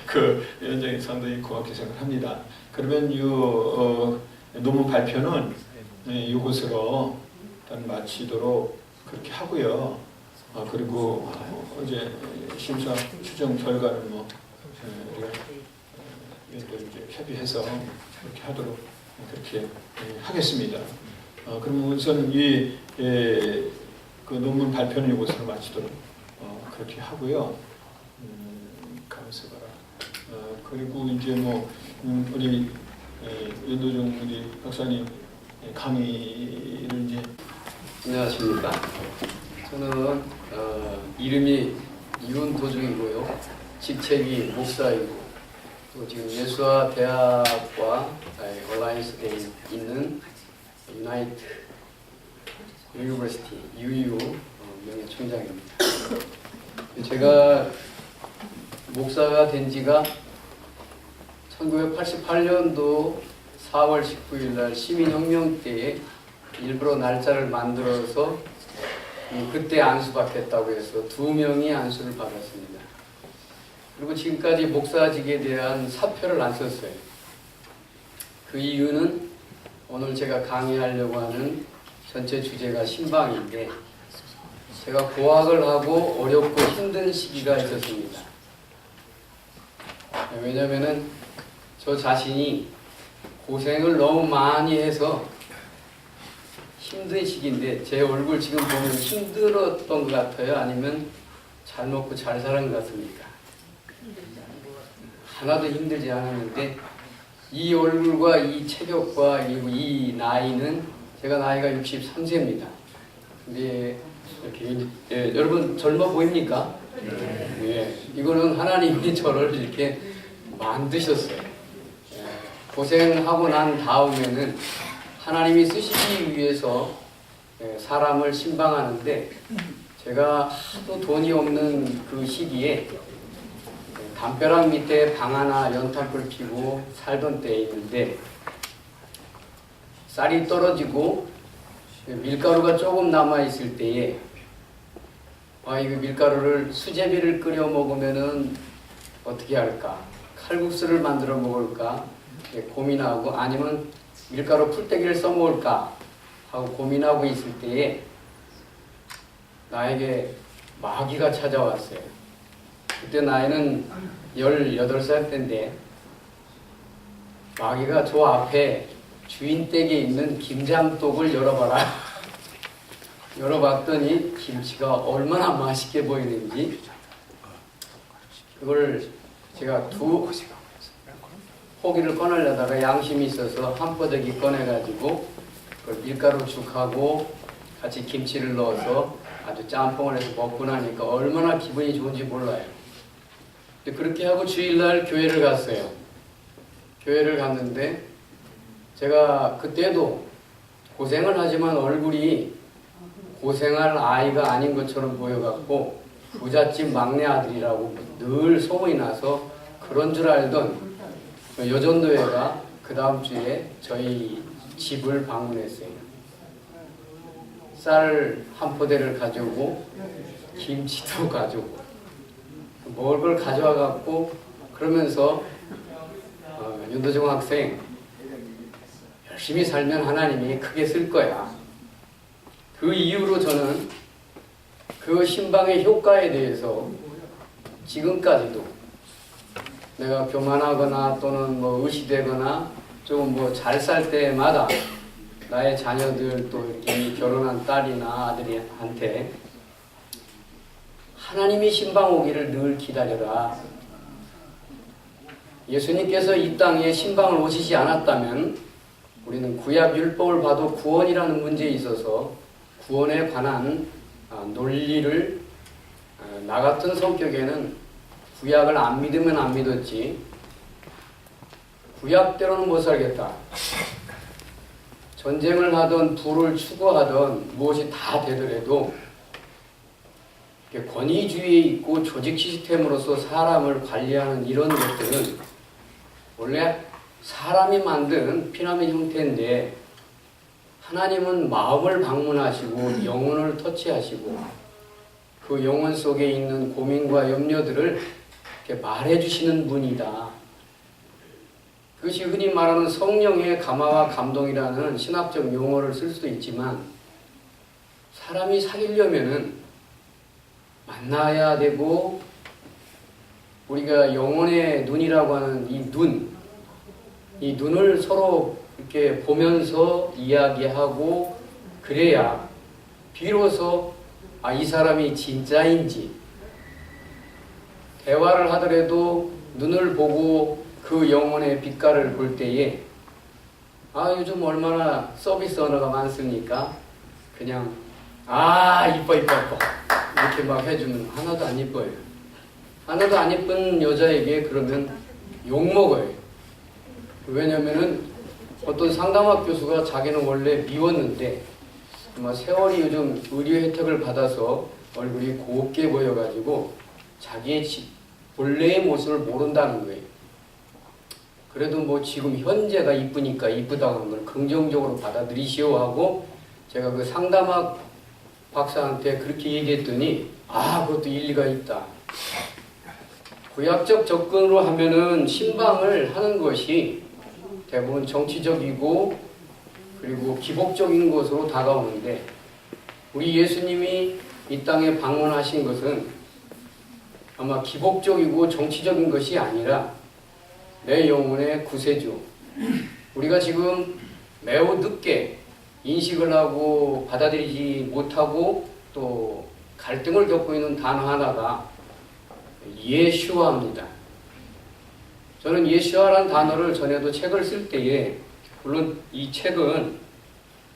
S1: 그 위원장이 상당히 고맙게 생각합니다. 그러면 이 논문 발표는 이곳으로 일단 마치도록 그렇게 하고요. 그리고 어제 심사 추정 결과는 뭐 우리가 위원들 이제 협의해서 그렇게 하도록 그렇게 하겠습니다. 그러면 우선 그 논문 발표는 이곳으로 마치도록 그렇게 하고요. 가만있어 봐라. 그리고 이제 뭐 우리 윤도중 우리 박사님 강의를 이제
S4: 안녕하십니까. 저는 이름이 이훈도중이고요. 직책이 목사이고 또 지금 예수와 대학과 얼라이언스에 있는 유나이트 유니버시티 UU 명예총장입니다. 제가 목사가 된 지가 1988년도 4월 19일 날 시민혁명 때에 일부러 날짜를 만들어서 그때 안수받겠다고 해서 2명이 안수를 받았습니다. 그리고 지금까지 목사직에 대한 사표를 안 썼어요. 그 이유는 오늘 제가 강의하려고 하는 전체 주제가 신방인데 제가 고학을 하고 어렵고 힘든 시기가 있었습니다. 왜냐면은 저 자신이 고생을 너무 많이 해서 힘든 시기인데 제 얼굴 지금 보면 힘들었던 것 같아요? 아니면 잘 먹고 잘 사는 것 같습니까? 하나도 힘들지 않았는데 이 얼굴과 이 체격과 이 나이는 제가 나이가 63세입니다. 근데 이렇게 여러분 젊어 보입니까? 네. 이거는 하나님이 저를 이렇게 만드셨어요. 고생하고 난 다음에는 하나님이 쓰시기 위해서 사람을 신방하는데 제가 하도 돈이 없는 그 시기에 담벼락 밑에 방 하나 연탄불 피고 살던 때에 있는데 쌀이 떨어지고 밀가루가 조금 남아있을 때에 이거 밀가루를 수제비를 끓여 먹으면은 어떻게 할까? 칼국수를 만들어 먹을까? 고민하고 아니면 밀가루 풀떼기를 써먹을까? 하고 고민하고 있을 때에 나에게 마귀가 찾아왔어요. 그때 나이는 18살 때인데 마귀가 저 앞에 주인 댁에 있는 김장독을 열어봐라. 열어봤더니 김치가 얼마나 맛있게 보이는지 그걸 제가 2 포기를 꺼내려다가 양심이 있어서 한 포대기 꺼내가지고 그걸 밀가루죽하고 같이 김치를 넣어서 아주 짬뽕을 해서 먹고 나니까 얼마나 기분이 좋은지 몰라요. 근데 그렇게 하고 주일날 교회를 갔어요. 교회를 갔는데 제가 그때도 고생을 하지만 얼굴이 고생할 아이가 아닌 것처럼 보여갖고 부잣집 막내 아들이라고 늘 소문이 나서 그런 줄 알던 여전도회가 그 다음 주에 저희 집을 방문했어요. 쌀 한 포대를 가져오고 김치도 가져오고 먹을 걸 가져와 갖고 그러면서 윤도중 학생 열심히 살면 하나님이 크게 쓸 거야. 그 이후로 저는 그 신방의 효과에 대해서 지금까지도 내가 교만하거나 또는 뭐 의시되거나 좀 뭐 잘 살 때마다 나의 자녀들 또 이렇게 결혼한 딸이나 아들한테 하나님이 신방 오기를 늘 기다려라. 예수님께서 이 땅에 신방을 오시지 않았다면 우리는 구약 율법을 봐도 구원이라는 문제에 있어서 구원에 관한 논리를 나 같은 성격에는 구약을 안 믿으면 안 믿었지 구약대로는 못 살겠다. 전쟁을 하던 부를 추구하던 무엇이 다 되더라도 권위주의에 있고 조직 시스템으로서 사람을 관리하는 이런 것들은 원래 사람이 만든 피라미드 형태인데 하나님은 마음을 방문하시고 영혼을 터치하시고 그 영혼 속에 있는 고민과 염려들을 이렇게 말해주시는 분이다. 그것이 흔히 말하는 성령의 감화와 감동이라는 신학적 용어를 쓸 수도 있지만 사람이 사귀려면은 만나야 되고 우리가 영혼의 눈이라고 하는 이 눈을 서로 이렇게 보면서 이야기하고 그래야 비로소 이 사람이 진짜인지 대화를 하더라도 눈을 보고 그 영혼의 빛깔을 볼 때에 요즘 얼마나 서비스 언어가 많습니까? 그냥 이뻐 이렇게 막 해주면 하나도 안 이뻐요. 하나도 안 이쁜 여자에게 그러면 욕먹어요. 왜냐면은 어떤 상담학 교수가 자기는 원래 미웠는데 아마 세월이 요즘 의료 혜택을 받아서 얼굴이 곱게 보여가지고 자기의 본래의 모습을 모른다는 거예요. 그래도 뭐 지금 현재가 이쁘니까 이쁘다고 하는 걸 긍정적으로 받아들이시오 하고 제가 그 상담학 박사한테 그렇게 얘기했더니 그것도 일리가 있다. 구약적 접근으로 하면은 신방을 하는 것이 대부분 정치적이고 그리고 기복적인 것으로 다가오는데 우리 예수님이 이 땅에 방문하신 것은 아마 기복적이고 정치적인 것이 아니라 내 영혼의 구세주. 우리가 지금 매우 늦게 인식을 하고 받아들이지 못하고 또 갈등을 겪고 있는 단어 하나가 예슈아입니다. 저는 예슈아라는 단어를 전에도 책을 쓸 때에 물론 이 책은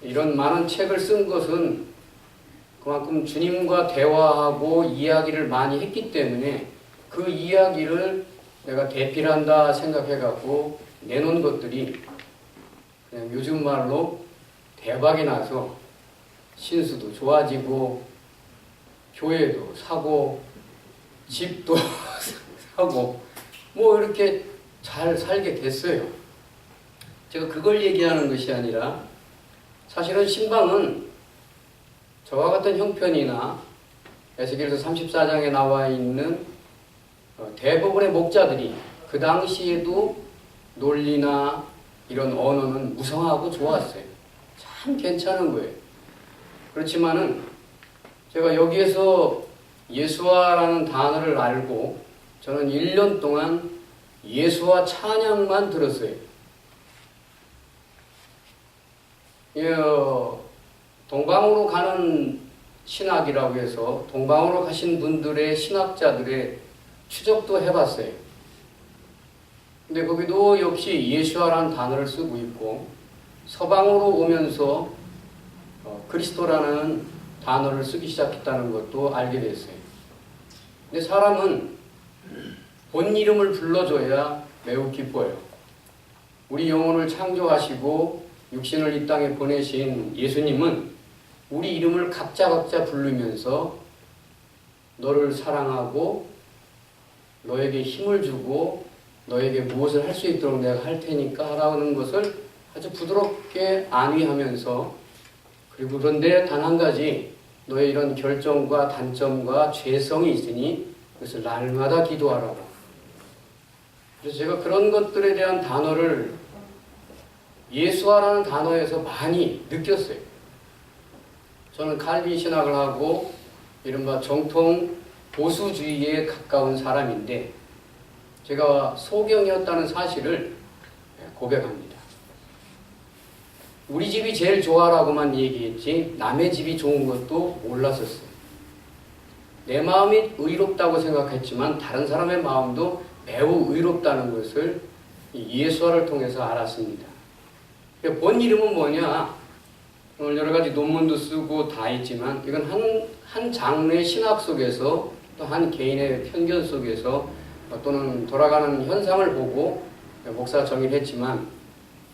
S4: 이런 많은 책을 쓴 것은 그만큼 주님과 대화하고 이야기를 많이 했기 때문에 그 이야기를 내가 대필한다 생각해갖고 내놓은 것들이 그냥 요즘 말로 대박이 나서 신수도 좋아지고 교회도 사고 집도 사고 뭐 이렇게 잘 살게 됐어요. 제가 그걸 얘기하는 것이 아니라 사실은 신방은 저와 같은 형편이나 에스겔서 34장에 나와 있는 대부분의 목자들이 그 당시에도 논리나 이런 언어는 무성하고 좋았어요. 참 괜찮은 거예요. 그렇지만은 제가 여기에서 예수와라는 단어를 알고 저는 1년 동안 예수와 찬양만 들었어요. 동방으로 가는 신학이라고 해서 동방으로 가신 분들의 신학자들의 추적도 해봤어요. 근데 거기도 역시 예수와라는 단어를 쓰고 있고 서방으로 오면서 그리스도라는 단어를 쓰기 시작했다는 것도 알게 됐어요. 근데 사람은 본 이름을 불러줘야 매우 기뻐요. 우리 영혼을 창조하시고 육신을 이 땅에 보내신 예수님은 우리 이름을 각자 부르면서 너를 사랑하고 너에게 힘을 주고 너에게 무엇을 할 수 있도록 내가 할 테니까 하라는 것을 아주 부드럽게 안위하면서 그리고 그런데 단 한 가지 너의 이런 결정과 단점과 죄성이 있으니 그것을 날마다 기도하라고. 그래서 제가 그런 것들에 대한 단어를 예수와라는 단어에서 많이 느꼈어요. 저는 칼빈 신학을 하고 이른바 정통 보수주의에 가까운 사람인데 제가 소경이었다는 사실을 고백합니다. 우리 집이 제일 좋아라고만 얘기했지 남의 집이 좋은 것도 몰랐었어요. 내 마음이 의롭다고 생각했지만 다른 사람의 마음도 매우 의롭다는 것을 이 예수화를 통해서 알았습니다. 본 이름은 뭐냐? 오늘 여러 가지 논문도 쓰고 다 했지만 이건 한 장르의 신학 속에서 또 한 개인의 편견 속에서 또는 돌아가는 현상을 보고 목사가 정의를 했지만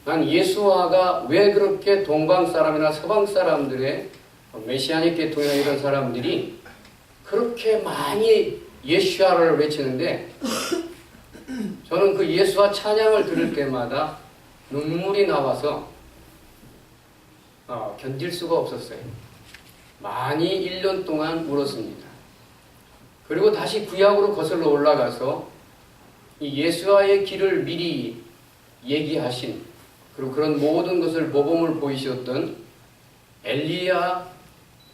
S4: 난 예수화가 왜 그렇게 동방 사람이나 서방 사람들의 메시아닉 계통이나 이런 사람들이 그렇게 많이 예수화를 외치는데 저는 그 예수화 찬양을 들을 때마다 눈물이 나와서 견딜 수가 없었어요. 많이 1년 동안 울었습니다. 그리고 다시 구약으로 거슬러 올라가서 이 예수와의 길을 미리 얘기하신 그리고 그런 모든 것을 모범을 보이셨던 엘리야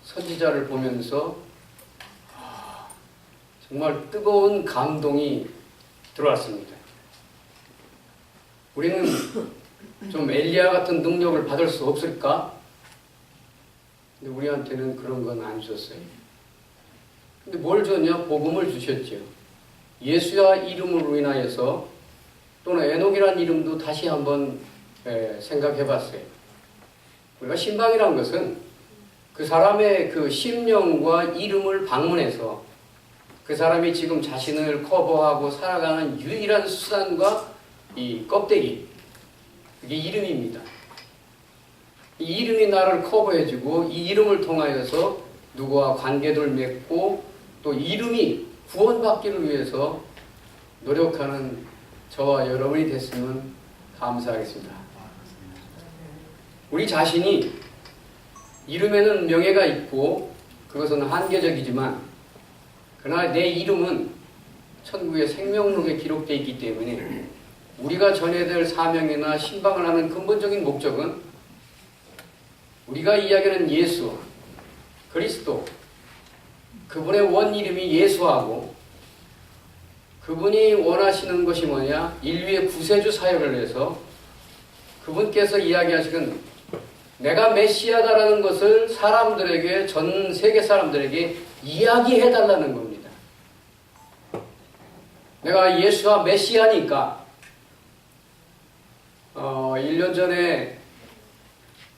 S4: 선지자를 보면서 정말 뜨거운 감동이 들어왔습니다. 우리는 좀 엘리야 같은 능력을 받을 수 없을까? 근데 우리한테는 그런 건 안 주셨어요. 근데 뭘 줬냐? 복음을 주셨죠. 예수야 이름으로 인하여서 또는 에녹이라는 이름도 다시 한번 생각해 봤어요. 우리가 신방이라는 것은 그 사람의 그 심령과 이름을 방문해서 그 사람이 지금 자신을 커버하고 살아가는 유일한 수단과 이 껍데기, 그게 이름입니다. 이 이름이 나를 커버해주고 이 이름을 통하여서 누구와 관계를 맺고 또 이름이 구원받기를 위해서 노력하는 저와 여러분이 됐으면 감사하겠습니다. 우리 자신이 이름에는 명예가 있고 그것은 한계적이지만 그러나 내 이름은 천국의 생명록에 기록되어 있기 때문에 우리가 전해야 될 사명이나 신방을 하는 근본적인 목적은 우리가 이야기하는 예수, 그리스도, 그분의 원 이름이 예수하고 그분이 원하시는 것이 뭐냐? 인류의 구세주 사역을 해서 그분께서 이야기하시는 내가 메시아다라는 것을 사람들에게, 전 세계 사람들에게 이야기해달라는 겁니다. 내가 예수와 메시아니까 1년 전에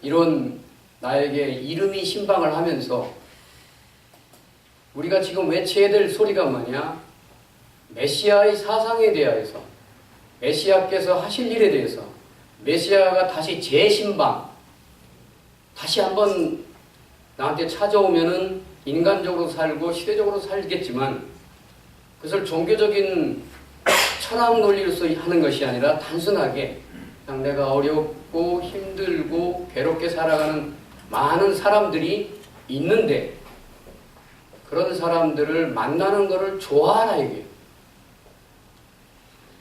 S4: 이런 나에게 이름이 신방을 하면서 우리가 지금 외쳐야 될 소리가 뭐냐? 메시아의 사상에 대하여서 메시아께서 하실 일에 대해서 메시아가 다시 재신방 다시 한번 나한테 찾아오면은 인간적으로 살고 시대적으로 살겠지만 그것을 종교적인 철학 논리로서 하는 것이 아니라 단순하게 그냥 내가 어렵고 힘들고 괴롭게 살아가는 많은 사람들이 있는데 그런 사람들을 만나는 것을 좋아하라 이게.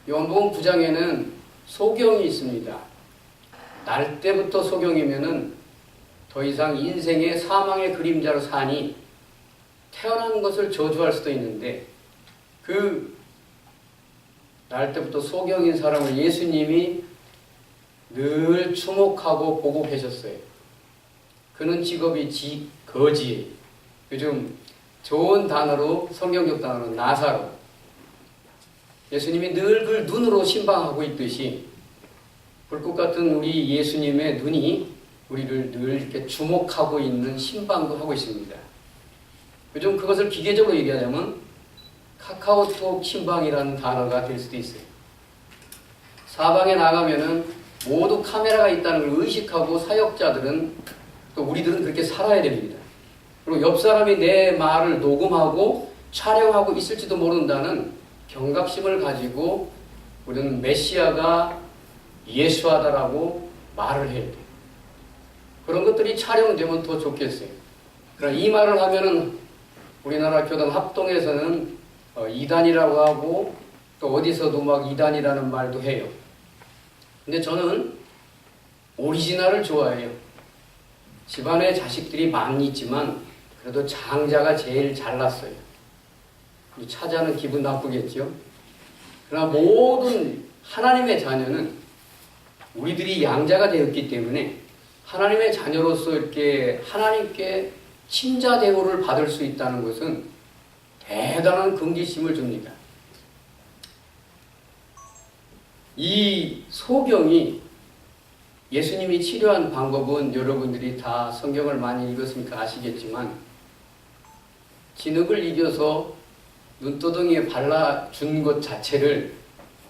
S4: 요한복음 9장에는 소경이 있습니다. 날 때부터 소경이면은 더 이상 인생의 사망의 그림자로 사니 태어난 것을 저주할 수도 있는데 그 날 때부터 소경인 사람을 예수님이 늘 주목하고 보고 계셨어요. 그는 직업이 거지예요. 요즘 좋은 단어로 성경적 단어로 나사로 예수님이 늘 그 눈으로 신방하고 있듯이 불꽃 같은 우리 예수님의 눈이 우리를 늘 이렇게 주목하고 있는 신방도 하고 있습니다. 요즘 그것을 기계적으로 얘기하자면 카카오톡 신방이라는 단어가 될 수도 있어요. 사방에 나가면은 모두 카메라가 있다는 걸 의식하고 사역자들은 또 우리들은 그렇게 살아야 됩니다. 그리고 옆 사람이 내 말을 녹음하고 촬영하고 있을지도 모른다는 경각심을 가지고 우리는 메시아가 예수하다라고 말을 해야 돼요. 그런 것들이 촬영되면 더 좋겠어요. 그러나 이 말을 하면은 우리나라 교단 합동에서는 이단이라고 하고 또 어디서도 막 이단이라는 말도 해요. 근데 저는 오리지널을 좋아해요. 집안에 자식들이 많이 있지만 그래도 장자가 제일 잘났어요. 차자는 기분 나쁘겠죠. 그러나 모든 하나님의 자녀는 우리들이 양자가 되었기 때문에 하나님의 자녀로서 이렇게 하나님께 친자 대우를 받을 수 있다는 것은 대단한 긍지심을 줍니다. 이 소경이 예수님이 치료한 방법은 여러분들이 다 성경을 많이 읽었으니까 아시겠지만 진흙을 이겨서 눈두덩이에 발라준 것 자체를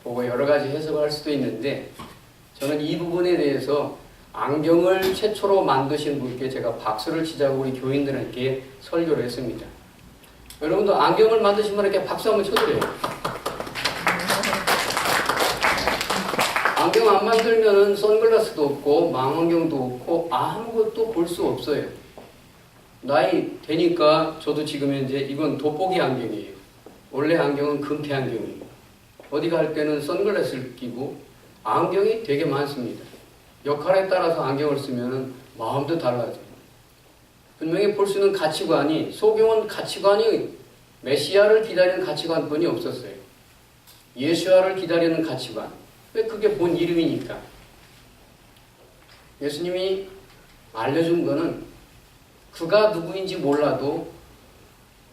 S4: 보고 여러 가지 해석을 할 수도 있는데 저는 이 부분에 대해서 안경을 최초로 만드신 분께 제가 박수를 치자고 우리 교인들에게 설교를 했습니다. 여러분도 안경을 만드신 분에게 박수 한번 쳐드려요. 안경 안 만들면은 선글라스도 없고 망원경도 없고 아무것도 볼 수 없어요. 나이 되니까 저도 지금 현재 이건 돋보기 안경이에요. 원래 안경은 금태 안경이에요. 어디 갈 때는 선글라스를 끼고 안경이 되게 많습니다. 역할에 따라서 안경을 쓰면은 마음도 달라져요. 분명히 볼 수 있는 가치관이 소경은 가치관이 메시아를 기다리는 가치관뿐이 없었어요. 예수아를 기다리는 가치관. 왜 그게 본 이름이니까. 예수님이 알려준 거는 그가 누구인지 몰라도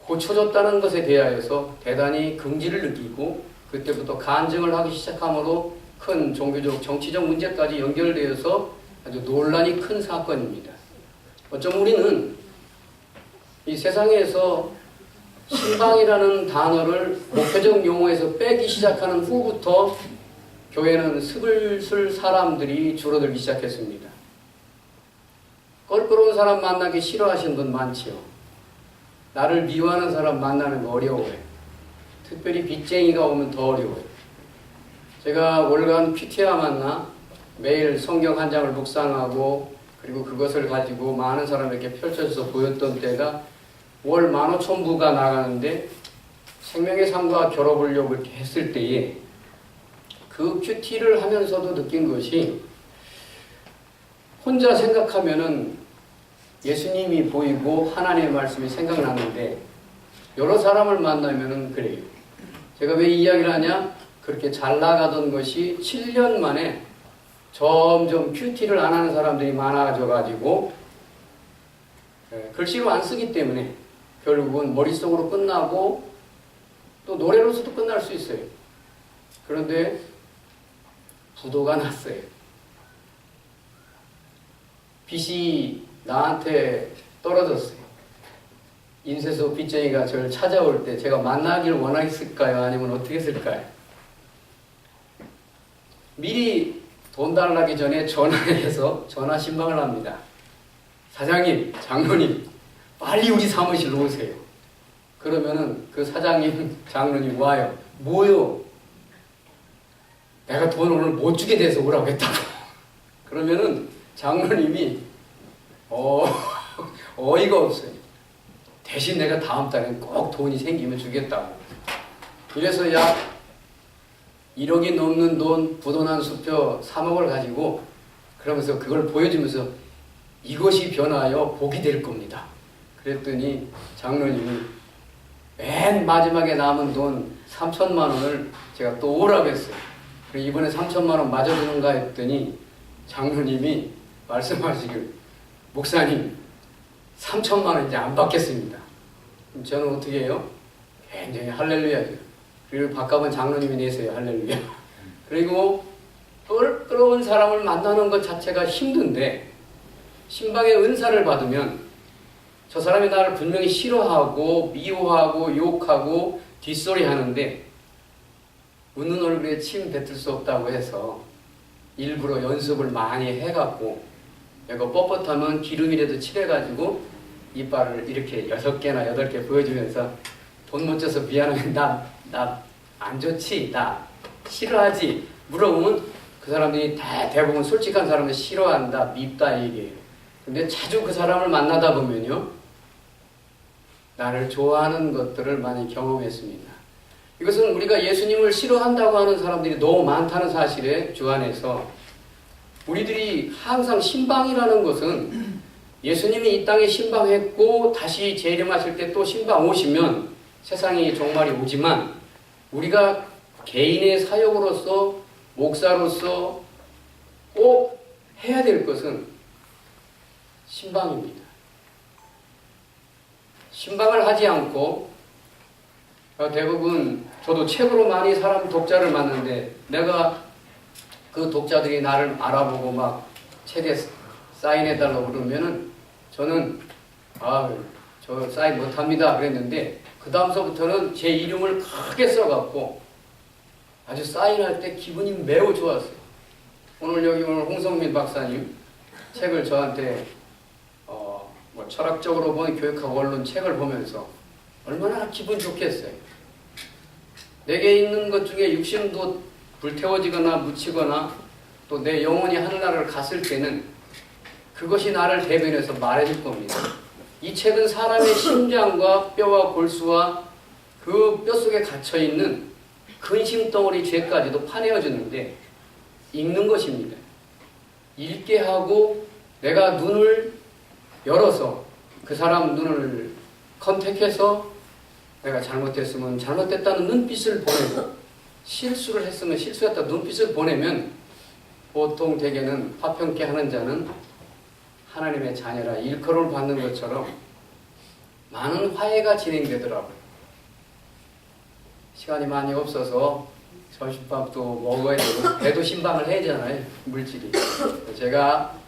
S4: 고쳐졌다는 것에 대하여서 대단히 긍지를 느끼고 그때부터 간증을 하기 시작함으로 큰 종교적, 정치적 문제까지 연결되어서 아주 논란이 큰 사건입니다. 어쩜 우리는 이 세상에서 신방이라는 단어를 목표적 용어에서 빼기 시작하는 후부터 교회는 슬슬 사람들이 줄어들기 시작했습니다. 껄끄러운 사람 만나기 싫어하시는 분 많지요. 나를 미워하는 사람 만나는 거 어려워요. 특별히 빚쟁이가 오면 더 어려워요. 제가 월간 큐티아 만나 매일 성경 한 장을 묵상하고 그리고 그것을 가지고 많은 사람에게 펼쳐져서 보였던 때가 월 15,000부가 나가는데 생명의 삶과 결합하려고 이렇게 했을 때에 그 큐티를 하면서도 느낀 것이 혼자 생각하면은 예수님이 보이고 하나님의 말씀이 생각나는데 여러 사람을 만나면은 그래요. 제가 왜 이 이야기를 하냐? 그렇게 잘 나가던 것이 7년 만에 점점 큐티를 안 하는 사람들이 많아져가지고 글씨로 안 쓰기 때문에 결국은 머릿속으로 끝나고 또 노래로서도 끝날 수 있어요. 그런데 부도가 났어요. 빚이 나한테 떨어졌어요. 인쇄소 빚쟁이가 저를 찾아올 때 제가 만나기를 원했을까요? 아니면 어떻게 했을까요? 미리 돈 달라기 전에 전화해서 전화 신방을 합니다. 사장님, 장로님, 빨리 우리 사무실로 오세요. 그러면은 그 사장님, 장로님 와요. 뭐요? 내가 돈 오늘 못 주게 돼서 오라고 했다고. 그러면은 장로님이 어이가 없어요. 대신 내가 다음 달엔 꼭 돈이 생기면 주겠다고. 그래서 약 1억이 넘는 돈 부도난 수표 3억을 가지고 그러면서 그걸 보여주면서 이것이 변하여 복이 될 겁니다. 그랬더니 장로님이 맨 마지막에 남은 돈 3천만 원을 제가 또 오라고 했어요. 그리고 이번에 3천만 원 마저 주는가 했더니 장로님이 말씀하시길 목사님 3천만 원 이제 안 받겠습니다. 그럼 저는 어떻게 해요? 굉장히 할렐루야죠. 그리고 밥값은 장로님이 내세요. 할렐루야. 그리고 껄끄러운 사람을 만나는 것 자체가 힘든데 신방의 은사를 받으면 저 사람이 나를 분명히 싫어하고 미워하고 욕하고 뒷소리 하는데 웃는 얼굴에 침 뱉을 수 없다고 해서 일부러 연습을 많이 해갖고 내가 뻣뻣하면 기름이라도 칠해가지고 이빨을 이렇게 6개나 8개 보여주면서 돈 못 줘서 미안하면 나 안 좋지? 나 싫어하지? 물어보면 그 사람들이 대부분 솔직한 사람을 싫어한다, 밉다 얘기해요. 근데 자주 그 사람을 만나다 보면요 나를 좋아하는 것들을 많이 경험했습니다. 이것은 우리가 예수님을 싫어한다고 하는 사람들이 너무 많다는 사실에 주안에서 우리들이 항상 신방이라는 것은 예수님이 이 땅에 신방했고 다시 재림하실 때 또 신방 오시면 세상이 종말이 오지만 우리가 개인의 사역으로서 목사로서 꼭 해야 될 것은 신방입니다. 신방을 하지 않고 대부분 저도 책으로 많이 사람 독자를 만났는데 내가 그 독자들이 나를 알아보고 막 책에 사인해달라고 그러면은 저는 저 사인 못합니다 그랬는데 그 다음서부터는 제 이름을 크게 써갖고 아주 사인할 때 기분이 매우 좋았어요. 오늘 홍성민 박사님 책을 저한테 뭐 철학적으로 본 교육하고 언론 책을 보면서 얼마나 기분 좋겠어요. 내게 있는 것 중에 육신도 불태워지거나 묻히거나 또 내 영혼이 하늘나라를 갔을 때는 그것이 나를 대변해서 말해줄 겁니다. 이 책은 사람의 심장과 뼈와 골수와 그 뼛속에 갇혀있는 근심덩어리 죄까지도 파내어주는데 읽는 것입니다. 읽게 하고 내가 눈을 열어서 그 사람 눈을 컨택해서 내가 잘못했으면 잘못됐다는 눈빛을 보내고 실수를 했으면 실수했다 눈빛을 보내면 보통 대개는 화평케 하는 자는 하나님의 자녀라 일컬음을 받는 것처럼 많은 화해가 진행되더라고요. 시간이 많이 없어서 점심밥도 먹어야 되고 배도 신방을 해야 되잖아요. 물질이. 제가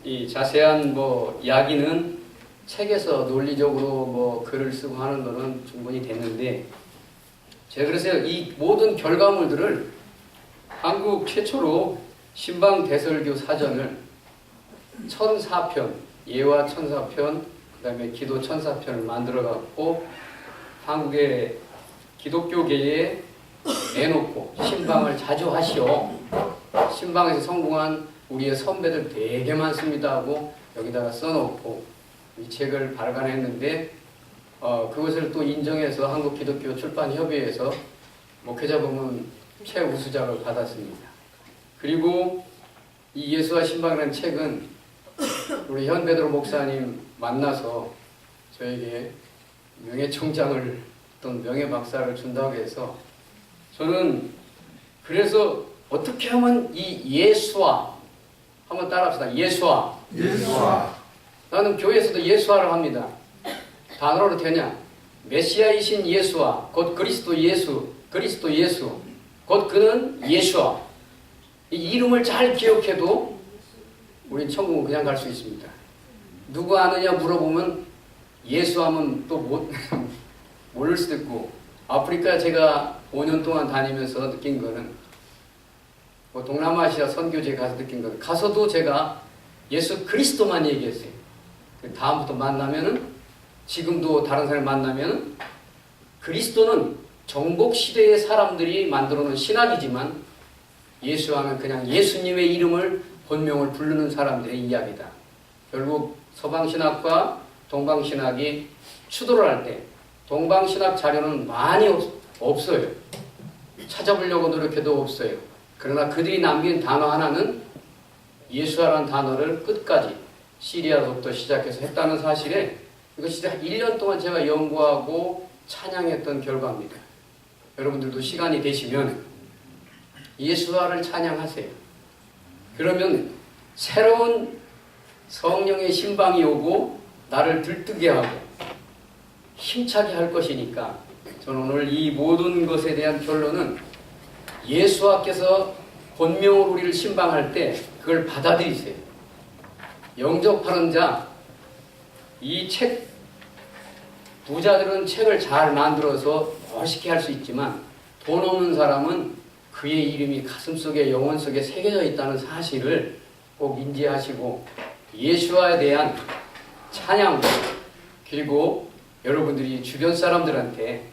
S4: 이 자세한 이야기는 책에서 논리적으로 글을 쓰고 하는 거는 충분히 됐는데 제가 그래서 이 모든 결과물들을 한국 최초로 신방 대설교 사전을 1004편, 예화 1004편, 그 다음에 기도 1004편을 만들어 갖고 한국의 기독교계에 내놓고 신방을 자주 하시오. 신방에서 성공한 우리의 선배들 되게 많습니다 하고 여기다가 써놓고 이 책을 발간했는데 그것을 또 인정해서 한국기독교출판협의회에서 목회자부문 최우수작을 받았습니다. 그리고 이 예수와 신방이라는 책은 우리 현베드로 목사님 만나서 저에게 명예총장을 또는 명예박사를 준다고 해서 저는 그래서 어떻게 하면 이 예수와 한번 따라합시다. 예수와 나는 교회에서도 예수화를 합니다. 단어로 되냐? 메시아이신 예수와 곧 그리스도 예수 곧 그는 예수와 이 이름을 잘 기억해도 우린 천국은 그냥 갈 수 있습니다. 누구 아느냐 물어보면 예수하면 또 모를 수도 있고 아프리카 제가 5년 동안 다니면서 느낀 거는 동남아시아 선교지에 가서 느낀 거는 가서도 제가 예수 그리스도만 얘기했어요. 다음부터 만나면은 지금도 다른 사람 만나면은 그리스도는 정복시대의 사람들이 만들어놓은 신학이지만 예수하면 그냥 예수님의 이름을 본명을 부르는 사람들의 이야기다. 결국 서방신학과 동방신학이 추돌을 할 때 동방신학 자료는 많이 없어요. 찾아보려고 노력해도 없어요. 그러나 그들이 남긴 단어 하나는 예수라는 단어를 끝까지 시리아로부터 시작해서 했다는 사실에 이것이 1년 동안 제가 연구하고 찬양했던 결과입니다. 여러분들도 시간이 되시면 예수와를 찬양하세요. 그러면 새로운 성령의 신방이 오고 나를 들뜨게 하고 힘차게 할 것이니까 저는 오늘 이 모든 것에 대한 결론은 예수와께서 본명으로 우리를 신방할 때 그걸 받아들이세요. 영접하는 자, 이 책, 부자들은 책을 잘 만들어서 멋있게 할 수 있지만 돈 없는 사람은 그의 이름이 가슴속에 영혼 속에 새겨져 있다는 사실을 꼭 인지하시고 예수와에 대한 찬양 그리고 여러분들이 주변 사람들한테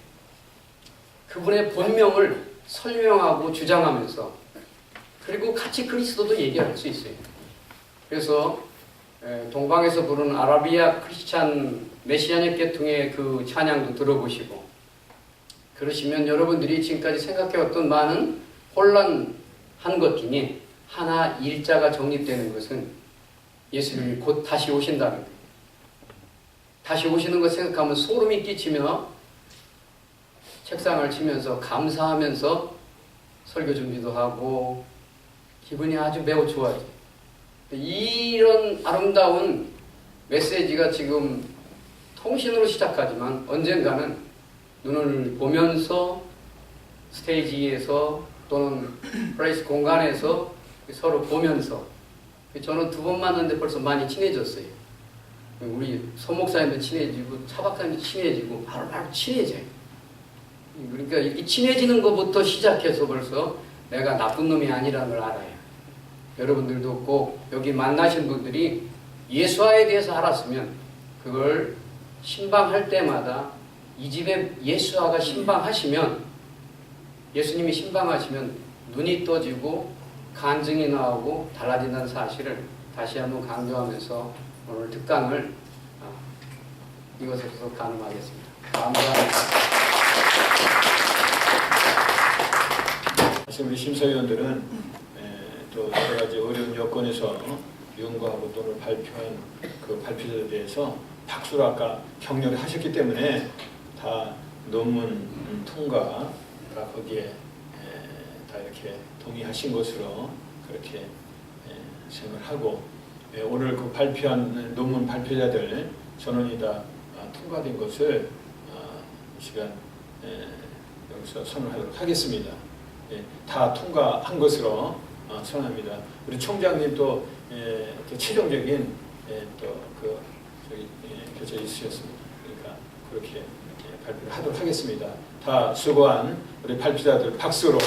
S4: 그분의 본명을 설명하고 주장하면서 그리고 같이 그리스도도 얘기할 수 있어요. 그래서 동방에서 부르는 아라비아 크리스찬 메시아닉 계통의 그 찬양도 들어보시고 그러시면 여러분들이 지금까지 생각해왔던 많은 혼란한 것 중에 하나 일자가 정립되는 것은 예수님이 곧 다시 오신다는 거예요. 다시 오시는 것 생각하면 소름이 끼치며 책상을 치면서 감사하면서 설교 준비도 하고 기분이 아주 매우 좋아요. 이런 아름다운 메시지가 지금 통신으로 시작하지만 언젠가는 눈을 보면서 스테이지에서 또는 프레이스 공간에서 서로 보면서 저는 두 번 만났는데 벌써 많이 친해졌어요. 우리 소 목사님도 친해지고 차 박사님도 친해지고 바로 친해져요. 그러니까 이렇게 친해지는 것부터 시작해서 벌써 내가 나쁜 놈이 아니라는 걸 알아요. 여러분들도 꼭 여기 만나신 분들이 예수화에 대해서 알았으면 그걸 신방할 때마다 이 집에 예수화가 신방하시면 예수님이 신방하시면 눈이 떠지고 간증이 나오고 달라진다는 사실을 다시 한번 강조하면서 오늘 특강을 이것으로서 가늠하겠습니다. 감사합니다.
S1: 사실 우리 심사위원들은 또 여러 가지 어려운 여건에서 연구하고 또는 발표한 그 발표자에 대해서 박수로 아까 격려를 하셨기 때문에 다 논문 통과가 거기에 다 이렇게 동의하신 것으로 그렇게 생각을 하고 오늘 그 발표한 논문 발표자들 전원이 다 통과된 것을 이 시간 여기서 선언하도록 하겠습니다. 다 통과한 것으로 선언합니다. 우리 총장님 또 최종적인 또그 교체 있으셨습니다. 그러니까 그렇게 발표를 하도록 하겠습니다. 다 수고한 우리 발표자들 박수로